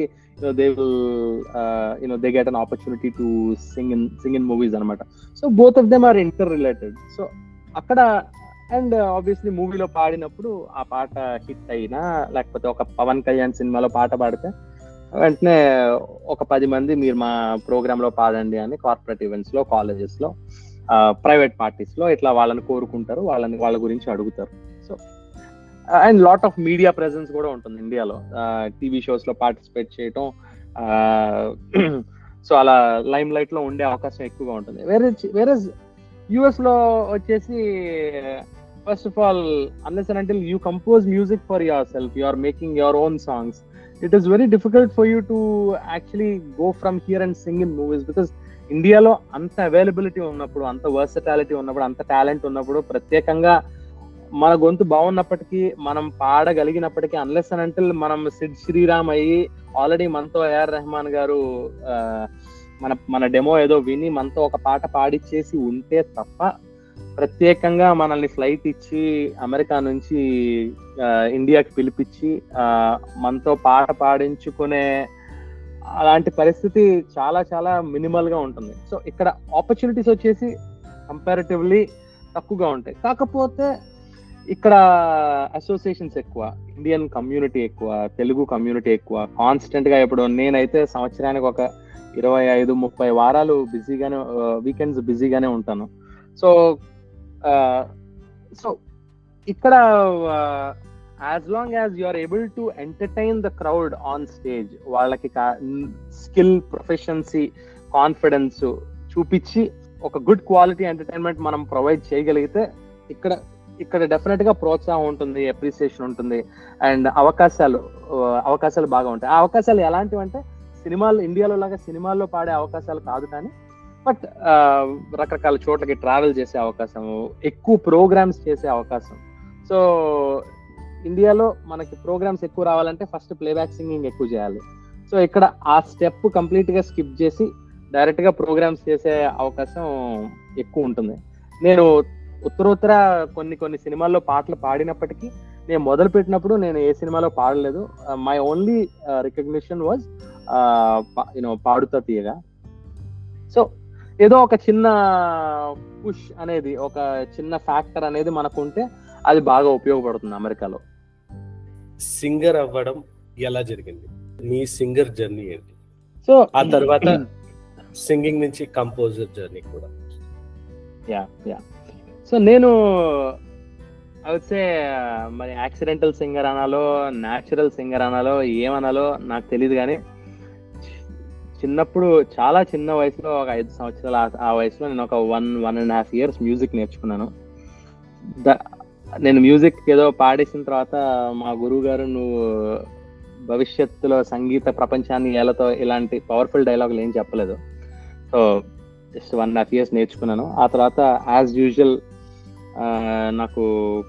they will they get an opportunity to sing in movies అనమాట. So both of them are interrelated. So అక్కడ అండ్ ఆబ్వియస్లీ మూవీలో పాడినప్పుడు ఆ పాట హిట్ అయినా, లేకపోతే ఒక పవన్ కళ్యాణ్ సినిమాలో పాట పాడితే వెంటనే ఒక 10 మంది మీరు మా ప్రోగ్రామ్ లో పాడండి అని కార్పొరేట్ ఈవెంట్స్ లో, కాలేజెస్ లో, ప్రైవేట్ పార్టీస్ లో ఇట్లా వాళ్ళని కోరుకుంటారు, వాళ్ళ గురించి అడుగుతారు. So and lot of media presence కూడా ఉంటుంది ఇండియాలో. టీవీ షోస్ లో పార్టిసిపేట్ చేయటం, సో అలా లైమ్ లైట్ లో ఉండే అవకాశం ఎక్కువగా ఉంటుంది. వేరే యుఎస్ లో వచ్చేసి first of all, unless and until you compose music for yourself, you are making your own songs, it is very difficult for you to actually go from here and sing in movies, because ఇండియాలో అంత availability ఉన్నప్పుడు, అంత versatility ఉన్నప్పుడు, అంత talent ఉన్నప్పుడు, ప్రత్యేకంగా మన గొంతు బాగున్నప్పటికీ, మనం పాడగలిగినప్పటికీ, అన్లెస్ అండ్ అంటిల్ మనం సిడ్ శ్రీరామ్ అయ్యి ఆల్రెడీ మనతో ఏఆర్ రెహమాన్ గారు మన డెమో ఏదో విని మనతో ఒక పాట పాడిచ్చేసి ఉంటే తప్ప, ప్రత్యేకంగా మనల్ని ఫ్లైట్ ఇచ్చి అమెరికా నుంచి ఇండియాకి పిలిపించి మనతో పాట పాడించుకునే అలాంటి పరిస్థితి చాలా చాలా మినిమల్ గా ఉంటుంది. సో ఇక్కడ ఆపర్చునిటీస్ వచ్చేసి కంపారిటివ్లీ తక్కువగా ఉంటాయి. కాకపోతే ఇక్కడ అసోసియేషన్స్ ఎక్కువ, ఇండియన్ కమ్యూనిటీ ఎక్కువ, తెలుగు కమ్యూనిటీ ఎక్కువ. కాన్స్టెంట్ గా ఇప్పుడు నేనైతే సంవత్సరానికి ఒక 25-30 వారాలు బిజీగానే, వీకెండ్స్ బిజీగానే ఉంటాను. సో ఇక్కడ as long as you are able to entertain the crowd on stage, వాళ్ళకి స్కిల్, ప్రొఫెషన్సీ, కాన్ఫిడెన్స్ చూపించి ఒక గుడ్ క్వాలిటీ ఎంటర్టైన్మెంట్ మనం ప్రొవైడ్ చేయగలిగితే ఇక్కడ డెఫినెట్ గా ప్రోత్సాహం ఉంటుంది, అప్రిసియేషన్ ఉంటుంది, అండ్ అవకాశాలు బాగా ఉంటాయి. ఆ అవకాశాలు ఎలాంటివి అంటే, ఇండియాలో లాగా సినిమాల్లో పాడే అవకాశాలు కాదు, కానీ బట్ రకరకాల చోట్లకి ట్రావెల్ చేసే అవకాశం, ఎక్కువ ప్రోగ్రామ్స్ చేసే అవకాశం. సో ఇండియాలో మనకి ప్రోగ్రామ్స్ ఎక్కువ రావాలంటే ఫస్ట్ ప్లేబ్యాక్ సింగింగ్ ఎక్కువ చేయాలి. సో ఇక్కడ ఆ స్టెప్ కంప్లీట్ గా స్కిప్ చేసి డైరెక్ట్ గా ప్రోగ్రామ్స్ చేసే అవకాశం ఎక్కువ ఉంటుంది. నేను ఉత్తర కొన్ని సినిమాల్లో పాటలు పాడినప్పటికీ, నేను మొదలు పెట్టినప్పుడు నేను ఏ సినిమాలో పాడలేదు. మై ఓన్లీ రికగ్నిషన్ వాజ్ పాడుతా తీయగా. సో ఏదో ఒక చిన్న పుష్ అనేది, ఒక చిన్న ఫ్యాక్టర్ అనేది మనకుంటే అది బాగా ఉపయోగపడుతుంది అమెరికాలో. సింగర్ అవ్వడం ఎలా జరిగింది? మీ సింగర్ జర్నీ ఏంటి? సో ఆ తర్వాత సింగింగ్ నుంచి కంపోజర్ జర్నీ కూడా. సో నేను మరి యాక్సిడెంటల్ సింగర్ అనాలో, న్యాచురల్ సింగర్ అనాలో, ఏమనాలో నాకు తెలియదు, కానీ చిన్నప్పుడు, చాలా చిన్న వయసులో, ఒక 5 సంవత్సరాల ఆ వయసులో నేను ఒక 1.5 years మ్యూజిక్ నేర్చుకున్నాను. నేను మ్యూజిక్ ఏదో పాడేసిన తర్వాత మా గురువు గారు, నువ్వు భవిష్యత్తులో సంగీత ప్రపంచాన్ని ఏలతో, ఇలాంటి పవర్ఫుల్ డైలాగులు ఏం చెప్పలేదు. సో జస్ట్ 1.5 years నేర్చుకున్నాను. ఆ తర్వాత యాజ్ యూజువల్ నాకు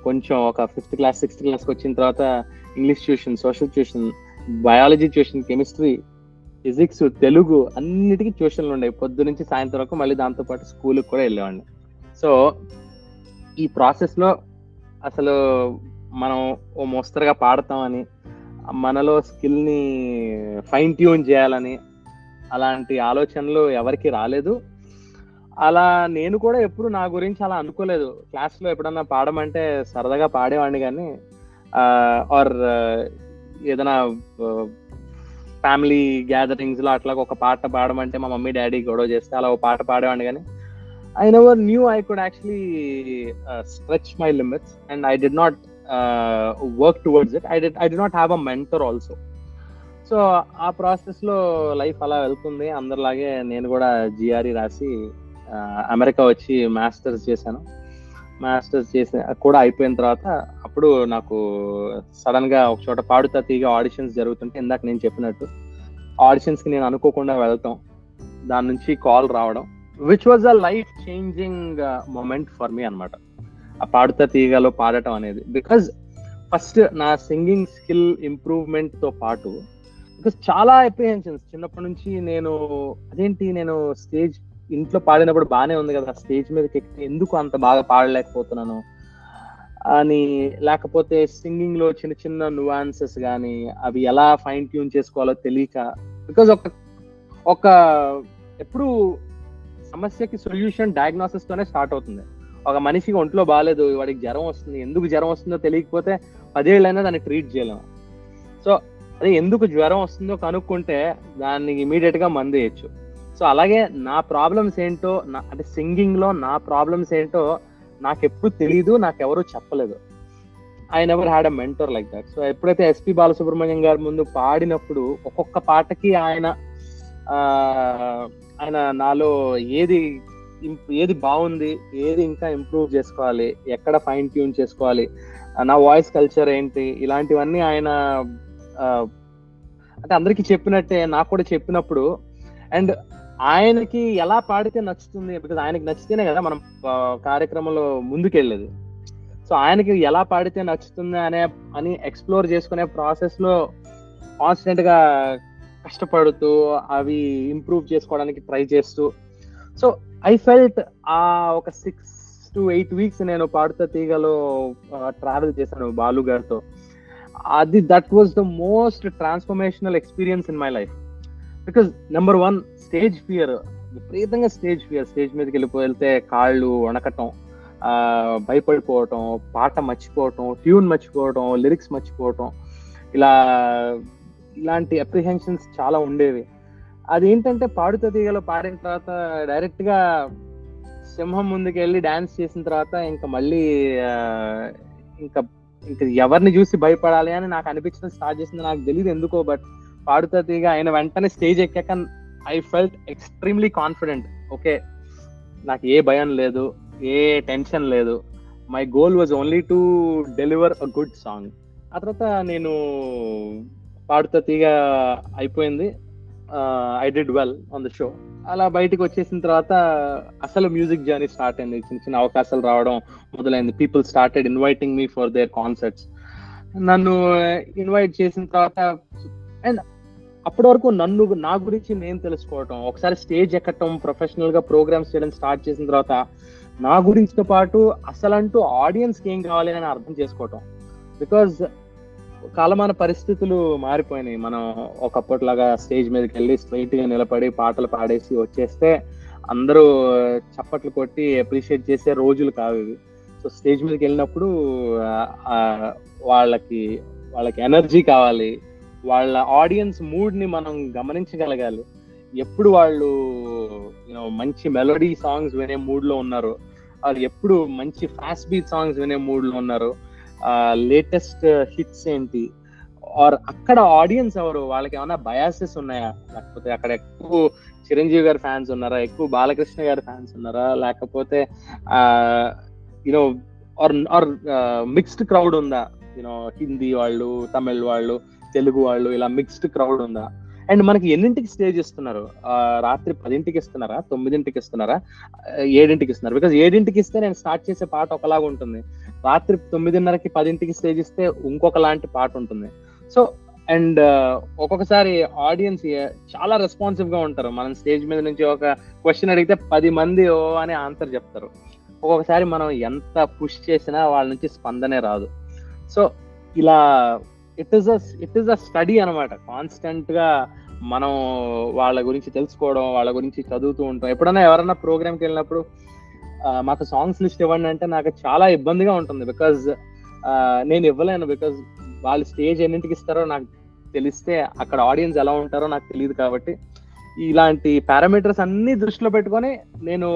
కొంచెం ఒక 5th class 6th class వచ్చిన తర్వాత English tuition, social tuition, biology tuition, chemistry, physics, Telugu అన్నిటికీ ట్యూషన్లు ఉండేవి పొద్దు నుంచి సాయంత్రం వరకు. మళ్ళీ దాంతో పాటు స్కూల్కి కూడా వెళ్ళేవాడిని. సో ఈ ప్రాసెస్ లో అసలు మనం ఓ మోస్తరుగా పాడతామని, మనలో స్కిల్ ని ఫైన్ ట్యూన్ చేయాలని అలాంటి ఆలోచనలు ఎవరికి రాలేదు. అలా నేను కూడా ఎప్పుడు నా గురించి అలా అనుకోలేదు. క్లాస్ లో ఎప్పుడన్నా పాడమంటే సరదాగా పాడేవాడిని, కానీ ఆర్ ఏదైనా ఫ్యామిలీ గ్యాదరింగ్స్ లో అట్లా ఒక పాట పాడమంటే మా మమ్మీ డాడీ గొడవ చేస్తే అలా ఒక పాట పాడేవాడిని, కానీ I never knew I could actually stretch my limits, and I did not work towards it. I did not have a mentor also. So ఆ ప్రాసెస్ లో లైఫ్ అలా వెళ్తుంది. అందరిలాగే నేను కూడా జిఆర్ఈ రాసి అమెరికా వచ్చి మాస్టర్స్ చేశాను. మాస్టర్స్ చేసి కూడా అయిపోయిన తర్వాత అప్పుడు నాకు సడన్ గా ఒక చోట పాడుతా తీగ ఆడిషన్స్ జరుగుతుంటే, ఇందాక నేను చెప్పినట్టు ఆడిషన్స్ కి నేను అనుకోకుండా వెళ్తాం, దాని నుంచి కాల్ రావడం, which was a life changing moment for me అనమాట. ఆ పాడుతా తీగలో పాడటం అనేది, బికాజ్ ఫస్ట్ నా సింగింగ్ స్కిల్ ఇంప్రూవ్మెంట్ తో పాటు, బికాజ్ చాలా అప్రిహెన్షన్స్ చిన్నప్పటి నుంచి. నేను స్టేజ్ ఇంట్లో పాడినప్పుడు బాగానే ఉంది కదా, స్టేజ్ మీదకి ఎక్కితే ఎందుకు అంత బాగా పాడలేకపోతున్నాను, అని, లేకపోతే సింగింగ్ లో చిన్న చిన్న నువాన్సెస్ కానీ అవి ఎలా ఫైన్ ట్యూన్ చేసుకోవాలో తెలియక, బికాజ్ ఒక ఎప్పుడు సమస్యకి సొల్యూషన్ డయాగ్నోసిస్ తోనే స్టార్ట్ అవుతుంది. ఒక మనిషికి ఒంట్లో బాగాలేదు, వాడికి జ్వరం వస్తుంది, ఎందుకు జ్వరం వస్తుందో తెలియకపోతే 10 ఏళ్ళైనా దాన్ని ట్రీట్ చేయలేము. సో అదే ఎందుకు జ్వరం వస్తుందో కనుక్కుంటే దానికి ఇమీడియట్ గా మందు వేయచ్చు. సో అలాగే నా ప్రాబ్లమ్స్ ఏంటో, అంటే సింగింగ్ లో నా ప్రాబ్లమ్స్ ఏంటో నాకు ఎప్పుడు తెలీదు, నాకెవరూ చెప్పలేదు. I never had a mentor like that. So ఎప్పుడైతే ఎస్పి బాలసుబ్రహ్మణ్యం గారి ముందు పాడినప్పుడు ఒక్కొక్క పాటకి ఆయన నాలో ఏది బాగుంది, ఏది ఇంకా ఇంప్రూవ్ చేసుకోవాలి, ఎక్కడ ఫైన్ ట్యూన్ చేసుకోవాలి, నా వాయిస్ కల్చర్ ఏంటి, ఇలాంటివన్నీ ఆయన అంటే అందరికీ చెప్పినట్టే నాకు కూడా చెప్పినప్పుడు, అండ్ ఆయనకి ఎలా పాడితే నచ్చుతుంది, బికాజ్ ఆయనకి నచ్చితేనే కదా మనం కార్యక్రమంలో ముందుకెళ్ళేది. సో ఆయనకి ఎలా పాడితే నచ్చుతుంది అని ఎక్స్ప్లోర్ చేసుకునే ప్రాసెస్ లో కాన్స్టెంట్ గా కష్టపడుతూ అవి ఇంప్రూవ్ చేసుకోవడానికి ట్రై చేస్తూ, సో ఐ ఫెల్ట్ ఒక 6 to 8 weeks నేను పాడుతా తీగలో ట్రావెల్ చేశాను బాలు గారితో. That was the most transformational experience in my life. Because number 1 stage fear, విపరీతంగా స్టేజ్ మీదకి వెళ్ళిపోతే కాళ్ళు వణకటం, భయపడిపోవటం, పాట మర్చిపోవటం, ట్యూన్ మర్చిపోవటం, లిరిక్స్ మర్చిపోవటం, ఇలాంటి అప్రిహెన్షన్స్ చాలా ఉండేవి. అదేంటంటే పాడుతా తీగలో పాడిన తర్వాత డైరెక్ట్ గా సింహం ముందుకు వెళ్ళి డాన్స్ చేసిన తర్వాత ఇంకా మళ్ళీ ఇంకా ఎవరిని చూసి భయపడాలి అని నాకు అనిపించడం స్టార్ట్ చేసింది. నాకు తెలియదు ఎందుకో, బట్ పాడుతా తీగ ఆయన వెంటనే స్టేజ్ ఎక్కాక I felt extremely confident. Okay, నాకు ఏ భయం లేదు, ఏ టెన్షన్ లేదు. My goal was only to deliver a good song. ఆ తర్వాత నేను పాడుతా తీగ అయిపోయింది, I did well on the show. అలా బయటకు వచ్చేసిన తర్వాత అసలు మ్యూజిక్ జర్నీ స్టార్ట్ అయింది. చిన్న చిన్న అవకాశాలు రావడం మొదలైంది. People started inviting me for their concerts. నన్ను ఇన్వైట్ చేసిన తర్వాత, అండ్ అప్పటి వరకు నా గురించి నేను తెలుసుకోవటం, ఒకసారి స్టేజ్ ఎక్కటం, ప్రొఫెషనల్ గా ప్రోగ్రామ్స్ చేయడం స్టార్ట్ చేసిన తర్వాత నా గురించితో పాటు అసలంటూ ఆడియన్స్కి ఏం కావాలి అని అర్థం చేసుకోవటం. బికాజ్ కాలమాన పరిస్థితులు మారిపోయినాయి. మనం ఒకప్పటిలాగా స్టేజ్ మీదకి వెళ్ళి స్ట్రైట్ గా నిలబడి పాటలు పాడేసి వచ్చేస్తే అందరూ చప్పట్లు కొట్టి అప్రిషియేట్ చేసే రోజులు కావు ఇవి. సో స్టేజ్ మీదకి వెళ్ళినప్పుడు వాళ్ళకి ఎనర్జీ కావాలి, వాళ్ళ ఆడియన్స్ మూడ్ ని మనం గమనించగలగాలి. ఎప్పుడు వాళ్ళు మంచి మెలోడీ సాంగ్స్ వినే మూడ్ లో ఉన్నారు, అది ఎప్పుడు మంచి ఫాస్ట్ బీట్ సాంగ్స్ వినే మూడ్ లో ఉన్నారు, లేటెస్ట్ హిట్స్ ఏంటి, ఆర్ అక్కడ ఆడియన్స్ ఎవరు, వాళ్ళకి ఏమైనా బయాసెస్ ఉన్నాయా, లేకపోతే అక్కడ ఎక్కువ చిరంజీవి గారి ఫ్యాన్స్ ఉన్నారా, ఎక్కువ బాలకృష్ణ గారి ఫ్యాన్స్ ఉన్నారా, లేకపోతే ఆర్ మిక్స్డ్ క్రౌడ్ ఉందా, హిందీ వాళ్ళు, తమిళ్ వాళ్ళు, తెలుగు వాళ్ళు, ఇలా మిక్స్డ్ క్రౌడ్ ఉందా. అండ్ మనకి ఎన్నింటికి స్టేజ్ ఇస్తున్నారు, రాత్రి 10ంటికి ఇస్తున్నారా, 9ంటికి ఇస్తున్నారా, 7ంటికి ఇస్తున్నారు. బికాజ్ 7ంటికి ఇస్తే నేను స్టార్ట్ చేసే పాట ఒకలాగా ఉంటుంది, రాత్రి 9:30కి 10ంటికి స్టేజ్ ఇస్తే ఇంకొక లాంటి పాట ఉంటుంది. సో అండ్ ఒక్కొక్కసారి ఆడియన్స్ చాలా రెస్పాన్సివ్ గా ఉంటారు. మనం స్టేజ్ మీద నుంచి ఒక క్వశ్చన్ అడిగితే 10 మంది ఓ అని ఆన్సర్ చెప్తారు. ఒక్కొక్కసారి మనం ఎంత పుష్ చేసినా వాళ్ళ నుంచి స్పందనే రాదు. సో ఇలా ఇట్ ఈస్ అ స్టడీ అనమాట. కాన్స్టెంట్ గా మనం వాళ్ళ గురించి తెలుసుకోవడం, వాళ్ళ గురించి చదువుతూ ఉంటాం. ఎప్పుడైనా ఎవరైనా ప్రోగ్రామ్కి వెళ్ళినప్పుడు మాకు సాంగ్స్ లిస్ట్ ఇవ్వండి అంటే నాకు చాలా ఇబ్బందిగా ఉంటుంది. బికాజ్ నేను ఇవ్వలేను, బికాజ్ వాళ్ళు స్టేజ్ ఎన్నింటికి ఇస్తారో నాకు తెలిస్తే అక్కడ ఆడియన్స్ ఎలా ఉంటారో నాకు తెలియదు. కాబట్టి ఇలాంటి పారామీటర్స్ అన్ని దృష్టిలో పెట్టుకొని నేను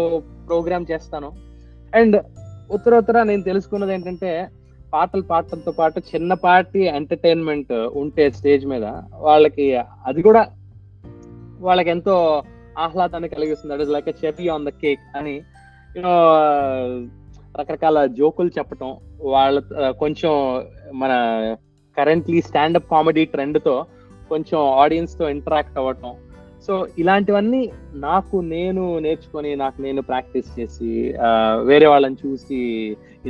ప్రోగ్రామ్ చేస్తాను. అండ్ ఉత్తర నేను తెలుసుకున్నది ఏంటంటే, పాటలతో పాటు చిన్నపాటి ఎంటర్టైన్మెంట్ ఉంటే స్టేజ్ మీద వాళ్ళకి అది కూడా వాళ్ళకి ఎంతో ఆహ్లాదాన్ని కలిగిస్తుంది. That is like a cherry on the cake అని రకరకాల జోకులు చెప్పటం, వాళ్ళ కొంచెం మన కరెంట్లీ స్టాండప్ కామెడీ ట్రెండ్ తో కొంచెం ఆడియన్స్ తో ఇంటరాక్ట్ అవ్వటం. సో ఇలాంటివన్నీ నేను నేర్చుకొని, నేను ప్రాక్టీస్ చేసి, వేరే వాళ్ళని చూసి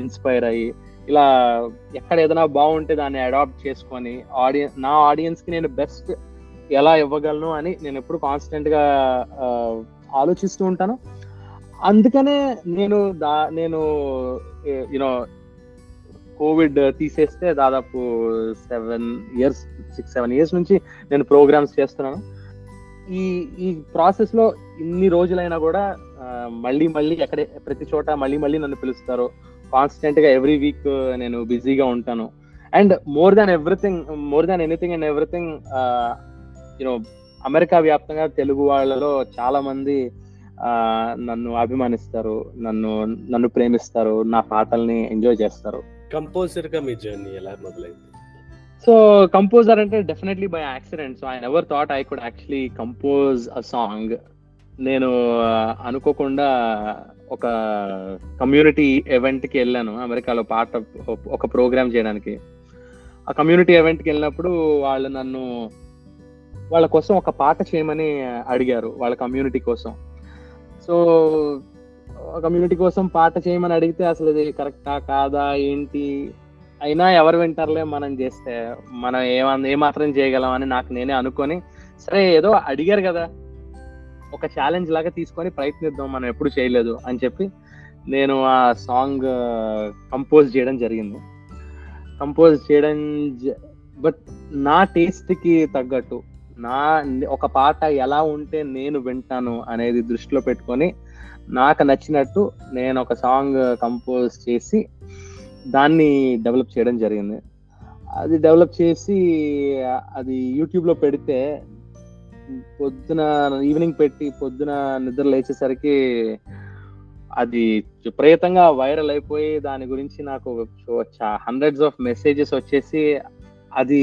ఇన్స్పైర్ అయ్యి, ఇలా ఎక్కడ ఏదైనా బాగుంటే దాన్ని అడాప్ట్ చేసుకొని నా ఆడియన్స్ కి నేను బెస్ట్ ఎలా ఇవ్వగలను అని నేను ఎప్పుడు కాన్స్టెంట్ గా ఆలోచిస్తూ ఉంటాను. అందుకనే నేను కోవిడ్ తీసేస్తే దాదాపు 6-7 ఇయర్స్ నుంచి నేను ప్రోగ్రామ్స్ చేస్తున్నాను. ఈ ప్రాసెస్ లో ఇన్ని రోజులైనా కూడా మళ్ళీ ప్రతి చోట మళ్ళీ నన్ను పిలుస్తారు. కాన్స్టెంట్ గా ఎవ్రీ వీక్ నేను బిజీగా ఉంటాను. And more than anything and everything you know America వ్యాప్తంగా తెలుగు వాళ్ళలో చాలా మంది నన్ను అభిమానిస్తారు, నన్ను ప్రేమిస్తారు, నా పాటల్ని ఎంజాయ్ చేస్తారు. కంపోజర్ గా మీ జర్నీ ఎలా మొదలైంది? సో కంపోజర్ అంటే definitely by accident. So I never thought I could actually compose a song. నేను అనుకోకుండా ఒక కమ్యూనిటీ ఈవెంట్కి వెళ్ళాను అమెరికాలో, ఒక ప్రోగ్రామ్ చేయడానికి. ఆ కమ్యూనిటీ ఈవెంట్కి వెళ్ళినప్పుడు వాళ్ళు వాళ్ళ కోసం ఒక పాట చేయమని అడిగారు, వాళ్ళ కమ్యూనిటీ కోసం. సో కమ్యూనిటీ కోసం పాట చేయమని అడిగితే అసలు ఇది కరెక్టా కాదా ఏంటి, అయినా ఎవరు వింటారులే మనం చేస్తే, మనం ఏమాత్రం చేయగలం అని నాకు నేనే అనుకొని, సరే ఏదో అడిగారు కదా ఒక ఛాలెంజ్ లాగా తీసుకొని ప్రయత్నిద్దాం, మనం ఎప్పుడు చేయలేదు అని చెప్పి నేను ఆ సాంగ్ కంపోజ్ చేయడం జరిగింది. బట్ నా టేస్ట్ కి తగ్గట్టు, ఒక పాట ఎలా ఉంటే నేను వింటాను అనేది దృష్టిలో పెట్టుకొని నాకు నచ్చినట్టు నేను ఒక సాంగ్ కంపోజ్ చేసి దాన్ని డెవలప్ చేయడం జరిగింది. అది డెవలప్ చేసి అది యూట్యూబ్ లో పెడితే ఈవినింగ్ పెట్టి పొద్దున నిద్ర లేచేసరికి అది విపరీతంగా వైరల్ అయిపోయి దాని గురించి నాకు హండ్రెడ్స్ ఆఫ్ మెసేజెస్ వచ్చేసి, అది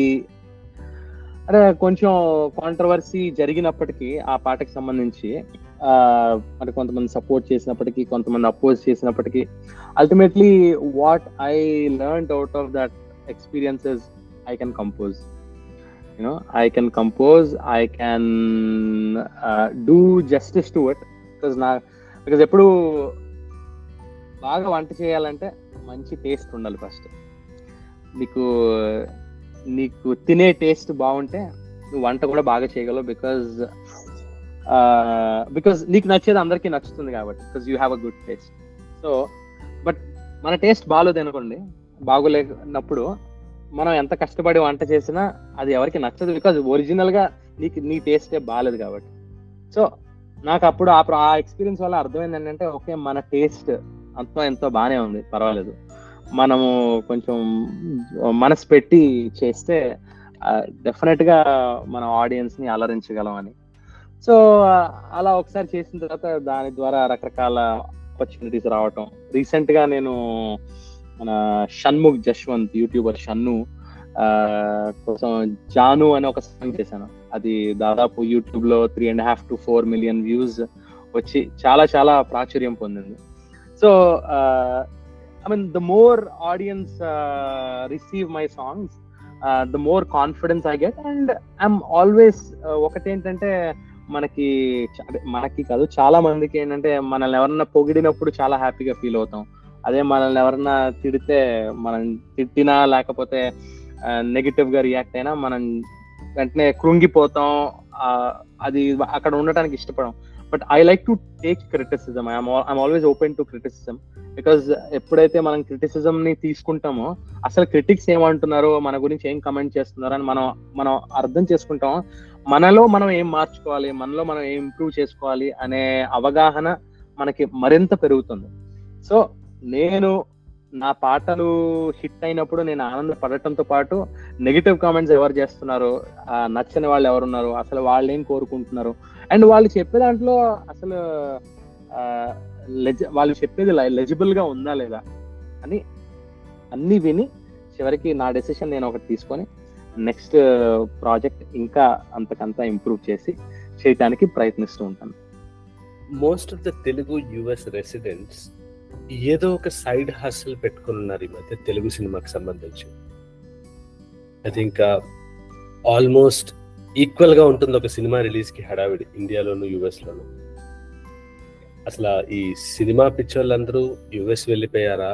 అంటే కొంచెం కాంట్రవర్సీ జరిగినప్పటికీ ఆ పాటకి సంబంధించి మరి కొంతమంది సపోర్ట్ చేసినప్పటికీ, కొంతమంది అపోజ్ చేసినప్పటికీ, ultimately what I learned out of that experiences I can compose. I can do justice to it, because ఎప్పుడు బాగా వంట చేయాలంటే మంచి టేస్ట్ ఉండాలి ఫస్ట్. నీకు తినే టేస్ట్ బాగుంటే నువ్వు వంట కూడా బాగా చేయగలవు, బికాజ్ నీకు నచ్చేది అందరికీ నచ్చుతుంది కాబట్టి, because you have a good taste. So but మన టేస్ట్ బాగోలేదు అనుకోండి, బాగోలేనప్పుడు మనం ఎంత కష్టపడి వంట చేసినా అది ఎవరికి నచ్చదు, బికాజ్ ఒరిజినల్ గా నీ టేస్టే బాగాలేదు కాబట్టి. సో నాకు అప్పుడు ఆ ఎక్స్పీరియన్స్ వల్ల అర్థమైంది ఏంటంటే, ఓకే మన టేస్ట్ ఎంతో బాగానే ఉంది, పర్వాలేదు, మనము కొంచెం మనసు పెట్టి చేస్తే డెఫినెట్ గా మన ఆడియన్స్ ని అలరించగలం అని. సో అలా ఒకసారి చేసిన తర్వాత దాని ద్వారా రకరకాల ఆపర్చునిటీస్ రావటం. రీసెంట్ గా నేను మన షణ్ముఖ్ జశ్వంత్ యూట్యూబర్ షన్ను కోసం జాను అని ఒక సాంగ్ చేశాను. అది దాదాపు యూట్యూబ్ లో 3.5 to 4 million వ్యూస్ వచ్చి చాలా చాలా ప్రాచుర్యం పొందింది. So I mean, the more audience receive my songs, the more confidence I get, and I'm always ఒకటేంటంటే మనకి కాదు, చాలా మందికి ఏంటంటే మనల్ని ఎవరన్నా పొగిడినప్పుడు చాలా హ్యాపీగా ఫీల్ అవుతాం. అదే మనల్ని ఎవరన్నా తిడితే, మనం తిట్టినా లేకపోతే నెగిటివ్ గా రియాక్ట్ అయినా మనం వెంటనే కృంగిపోతాం, అది అక్కడ ఉండటానికి ఇష్టపడం. But I like to take criticism. I'm always open to criticism, because ఎప్పుడైతే మనం క్రిటిసిజం ని తీసుకుంటామో, అసలు క్రిటిక్స్ ఏమంటున్నారో, మన గురించి ఏం కమెంట్ చేస్తున్నారో అని మనం అర్థం చేసుకుంటామో, మనలో మనం ఏం మార్చుకోవాలి, మనలో మనం ఏం ఇంప్రూవ్ చేసుకోవాలి అనే అవగాహన మనకి మరింత పెరుగుతుంది. సో నేను నా పాటలు హిట్ అయినప్పుడు నేను ఆనందపడటంతో పాటు, నెగిటివ్ కామెంట్స్ ఎవరు చేస్తున్నారు, నచ్చని వాళ్ళు ఎవరున్నారు, అసలు వాళ్ళు ఏం కోరుకుంటున్నారు, అండ్ వాళ్ళు చెప్పే దాంట్లో అసలు వాళ్ళు చెప్పేది లెజిబుల్ గా ఉందా లేదా అని అన్ని విని చివరికి నా డెసిషన్ నేను ఒకటి తీసుకొని నెక్స్ట్ ప్రాజెక్ట్ ఇంకా అంతకంతా ఇంప్రూవ్ చేసి చేయడానికి ప్రయత్నిస్తూ ఉంటాను. Most of the Telugu US residents ఏదో ఒక సైడ్ హస్ల్ పెట్టుకున్నారు ఈ మధ్య తెలుగు సినిమాకి సంబంధించి. అది ఇంకా ఆల్మోస్ట్ ఈక్వల్ గా ఉంటుంది ఒక సినిమా రిలీజ్ కి హడావిడి ఇండియాలోను యుఎస్ లోను. అసలు ఈ సినిమా పిక్చర్లందరూ యుఎస్ వెళ్ళిపోయారా?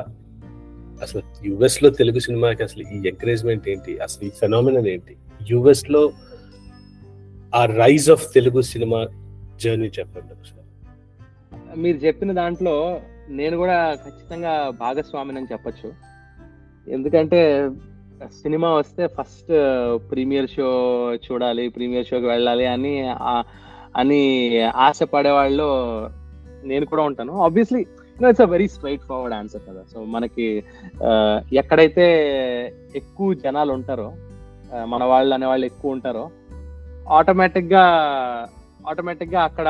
అసలు యుఎస్ లో తెలుగు సినిమాకి అసలు ఈ ఎంకరేజ్మెంట్ ఏంటి, అసలు ఈ ఫెనామినన్ ఏంటి, యుఎస్ లో ఆ rise of Telugu cinema journey చెప్పండి ఒకసారి. మీరు చెప్పిన దాంట్లో నేను కూడా ఖచ్చితంగా భాగస్వామిని అని చెప్పచ్చు. ఎందుకంటే సినిమా వస్తే ఫస్ట్ ప్రీమియర్ షో చూడాలి, ప్రీమియర్ షోకి వెళ్ళాలి అని ఆశపడే వాళ్ళు నేను కూడా ఉంటాను. Obviously it's a very straight forward answer కదా. సో మనకి ఎక్కడైతే ఎక్కువ జనాలు ఉంటారో, మన వాళ్ళు అనేవాళ్ళు ఎక్కువ ఉంటారో, ఆటోమేటిక్ గా అక్కడ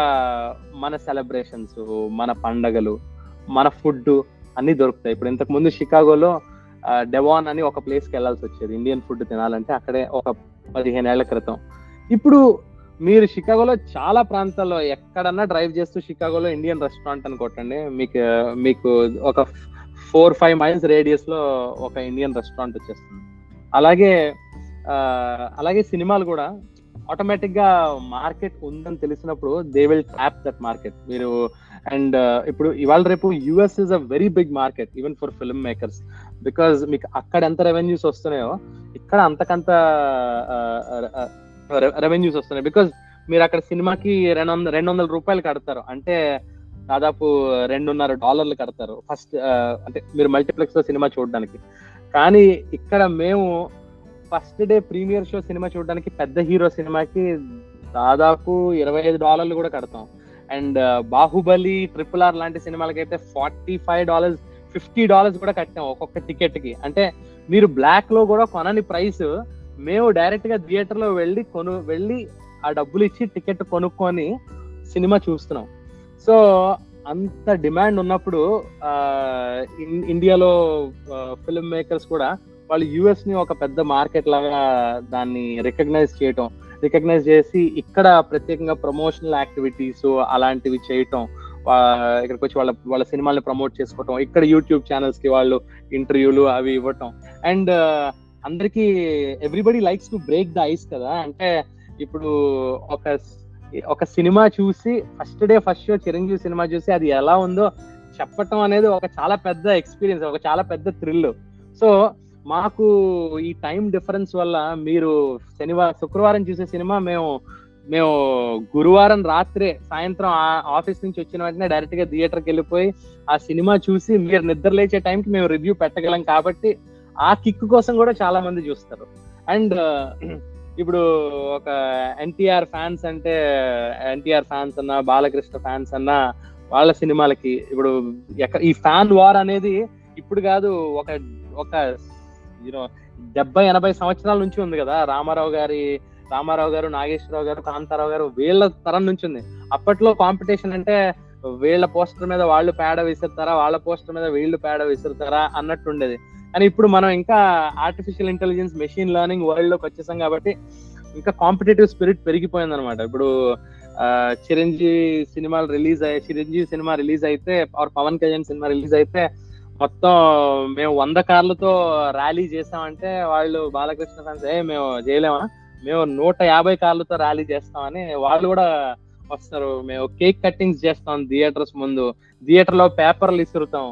మన సెలబ్రేషన్స్, మన పండగలు, మన ఫుడ్ అన్ని దొరుకుతాయి. ఇప్పుడు ఇంతకు ముందు షికాగోలో డెవాన్ అని ఒక ప్లేస్కి వెళ్ళాల్సి వచ్చేది ఇండియన్ ఫుడ్ తినాలంటే, అక్కడే ఒక 15 ఏళ్ల క్రితం. ఇప్పుడు మీరు షికాగోలో చాలా ప్రాంతాల్లో ఎక్కడన్నా డ్రైవ్ చేస్తూ షికాగోలో ఇండియన్ రెస్టారెంట్ అని కొట్టండి, మీకు ఒక 4-5 మైల్స్ రేడియస్ లో ఒక ఇండియన్ రెస్టారెంట్ వచ్చేస్తుంది. అలాగే సినిమాలు కూడా ఆటోమేటిక్ గా మార్కెట్ ఉందని తెలిసినప్పుడు they will tap that market. మీరు అండ్ ఇప్పుడు ఇవాళ రేపు US is a very big market even for film makers, because మీకు అక్కడ ఎంత రెవెన్యూస్ వస్తున్నాయో ఇక్కడ అంతకంత రెవెన్యూస్ వస్తున్నాయి. బికాజ్ మీరు అక్కడ సినిమాకి $200 కడతారు అంటే దాదాపు $2.5 కడతారు ఫస్ట్, అంటే మీరు మల్టీప్లెక్స్ లో సినిమా చూడడానికి. కానీ ఇక్కడ మేము first day premiere show cinema చూడడానికి పెద్ద హీరో సినిమాకి దాదాపు $25 కూడా కడతాం. అండ్ బాహుబలి, RRR లాంటి సినిమాలకైతే $45, $50 కూడా కట్టాం ఒక్కొక్క టికెట్ కి. అంటే మీరు బ్లాక్ లో కూడా కొనని ప్రైస్ మేము డైరెక్ట్ గా థియేటర్ లో వెళ్ళి ఆ డబ్బులు ఇచ్చి టికెట్ కొనుక్కొని సినిమా చూస్తున్నాం. సో అంత డిమాండ్ ఉన్నప్పుడు ఇండియాలో ఫిల్మ్ మేకర్స్ కూడా వాళ్ళు యుఎస్ ని ఒక పెద్ద మార్కెట్ లాగా దాన్ని రికగ్నైజ్ చేసి ఇక్కడ ప్రత్యేకంగా ప్రమోషనల్ యాక్టివిటీస్ అలాంటివి చేయటం, ఇక్కడికి వచ్చి వాళ్ళ సినిమాల్ని ప్రమోట్ చేసుకోవటం, ఇక్కడ యూట్యూబ్ ఛానల్స్ కి వాళ్ళు ఇంటర్వ్యూలు అవి ఇవ్వటం. అండ్ అందరికి everybody likes to break the ice కదా. అంటే ఇప్పుడు ఒక సినిమా చూసి ఫస్ట్ షో చిరంజీవి సినిమా చూసి అది ఎలా ఉందో చెప్పటం అనేది ఒక చాలా పెద్ద ఎక్స్పీరియన్స్, ఒక చాలా పెద్ద థ్రిల్. సో మాకు ఈ టైం డిఫరెన్స్ వల్ల మీరు శుక్రవారం చూసే సినిమా మేము గురువారం రాత్రే సాయంత్రం ఆఫీస్ నుంచి వచ్చిన వెంటనే డైరెక్ట్ గా థియేటర్కి వెళ్ళిపోయి ఆ సినిమా చూసి మీరు నిద్ర లేచే టైంకి మేము రివ్యూ పెట్టగలం. కాబట్టి ఆ కిక్ కోసం కూడా చాలా మంది చూస్తారు. అండ్ ఇప్పుడు ఒక ఎన్టీఆర్ ఫ్యాన్స్ అన్నా, బాలకృష్ణ ఫ్యాన్స్ అన్నా, వాళ్ళ సినిమాలకి ఇప్పుడు ఈ ఫ్యాన్ వార్ అనేది ఇప్పుడు కాదు, ఒక 70-80 సంవత్సరాల నుంచి ఉంది కదా. రామారావు గారు, నాగేశ్వరరావు గారు, కాంతారావు గారు వీళ్ళ తరం నుంచి ఉంది. అప్పట్లో కాంపిటీషన్ అంటే వీళ్ళ పోస్టర్ మీద వాళ్ళు పేడ విసురుతారా, వాళ్ళ పోస్టర్ మీద వీళ్ళు పేడ విసురుతారా అన్నట్టు ఉండేది. కానీ ఇప్పుడు మనం ఇంకా artificial intelligence, machine learning world లోకి వచ్చేసాం కాబట్టి ఇంకా కాంపిటేటివ్ స్పిరిట్ పెరిగిపోయింది అనమాట. ఇప్పుడు చిరంజీవి సినిమా రిలీజ్ అయితే పవన్ కళ్యాణ్ సినిమా రిలీజ్ అయితే మొత్తం మేము 100 కార్లతో ర్యాలీ చేస్తామంటే వాళ్ళు బాలకృష్ణ ఫ్యాన్స్ మేము చేయలేమా, మేము 150 కార్లతో ర్యాలీ చేస్తామని వాళ్ళు కూడా వస్తారు. మేము కేక్ కట్టింగ్స్ చేస్తాం థియేటర్స్ ముందు, థియేటర్ లో పేపర్లు ఇసురుతాం,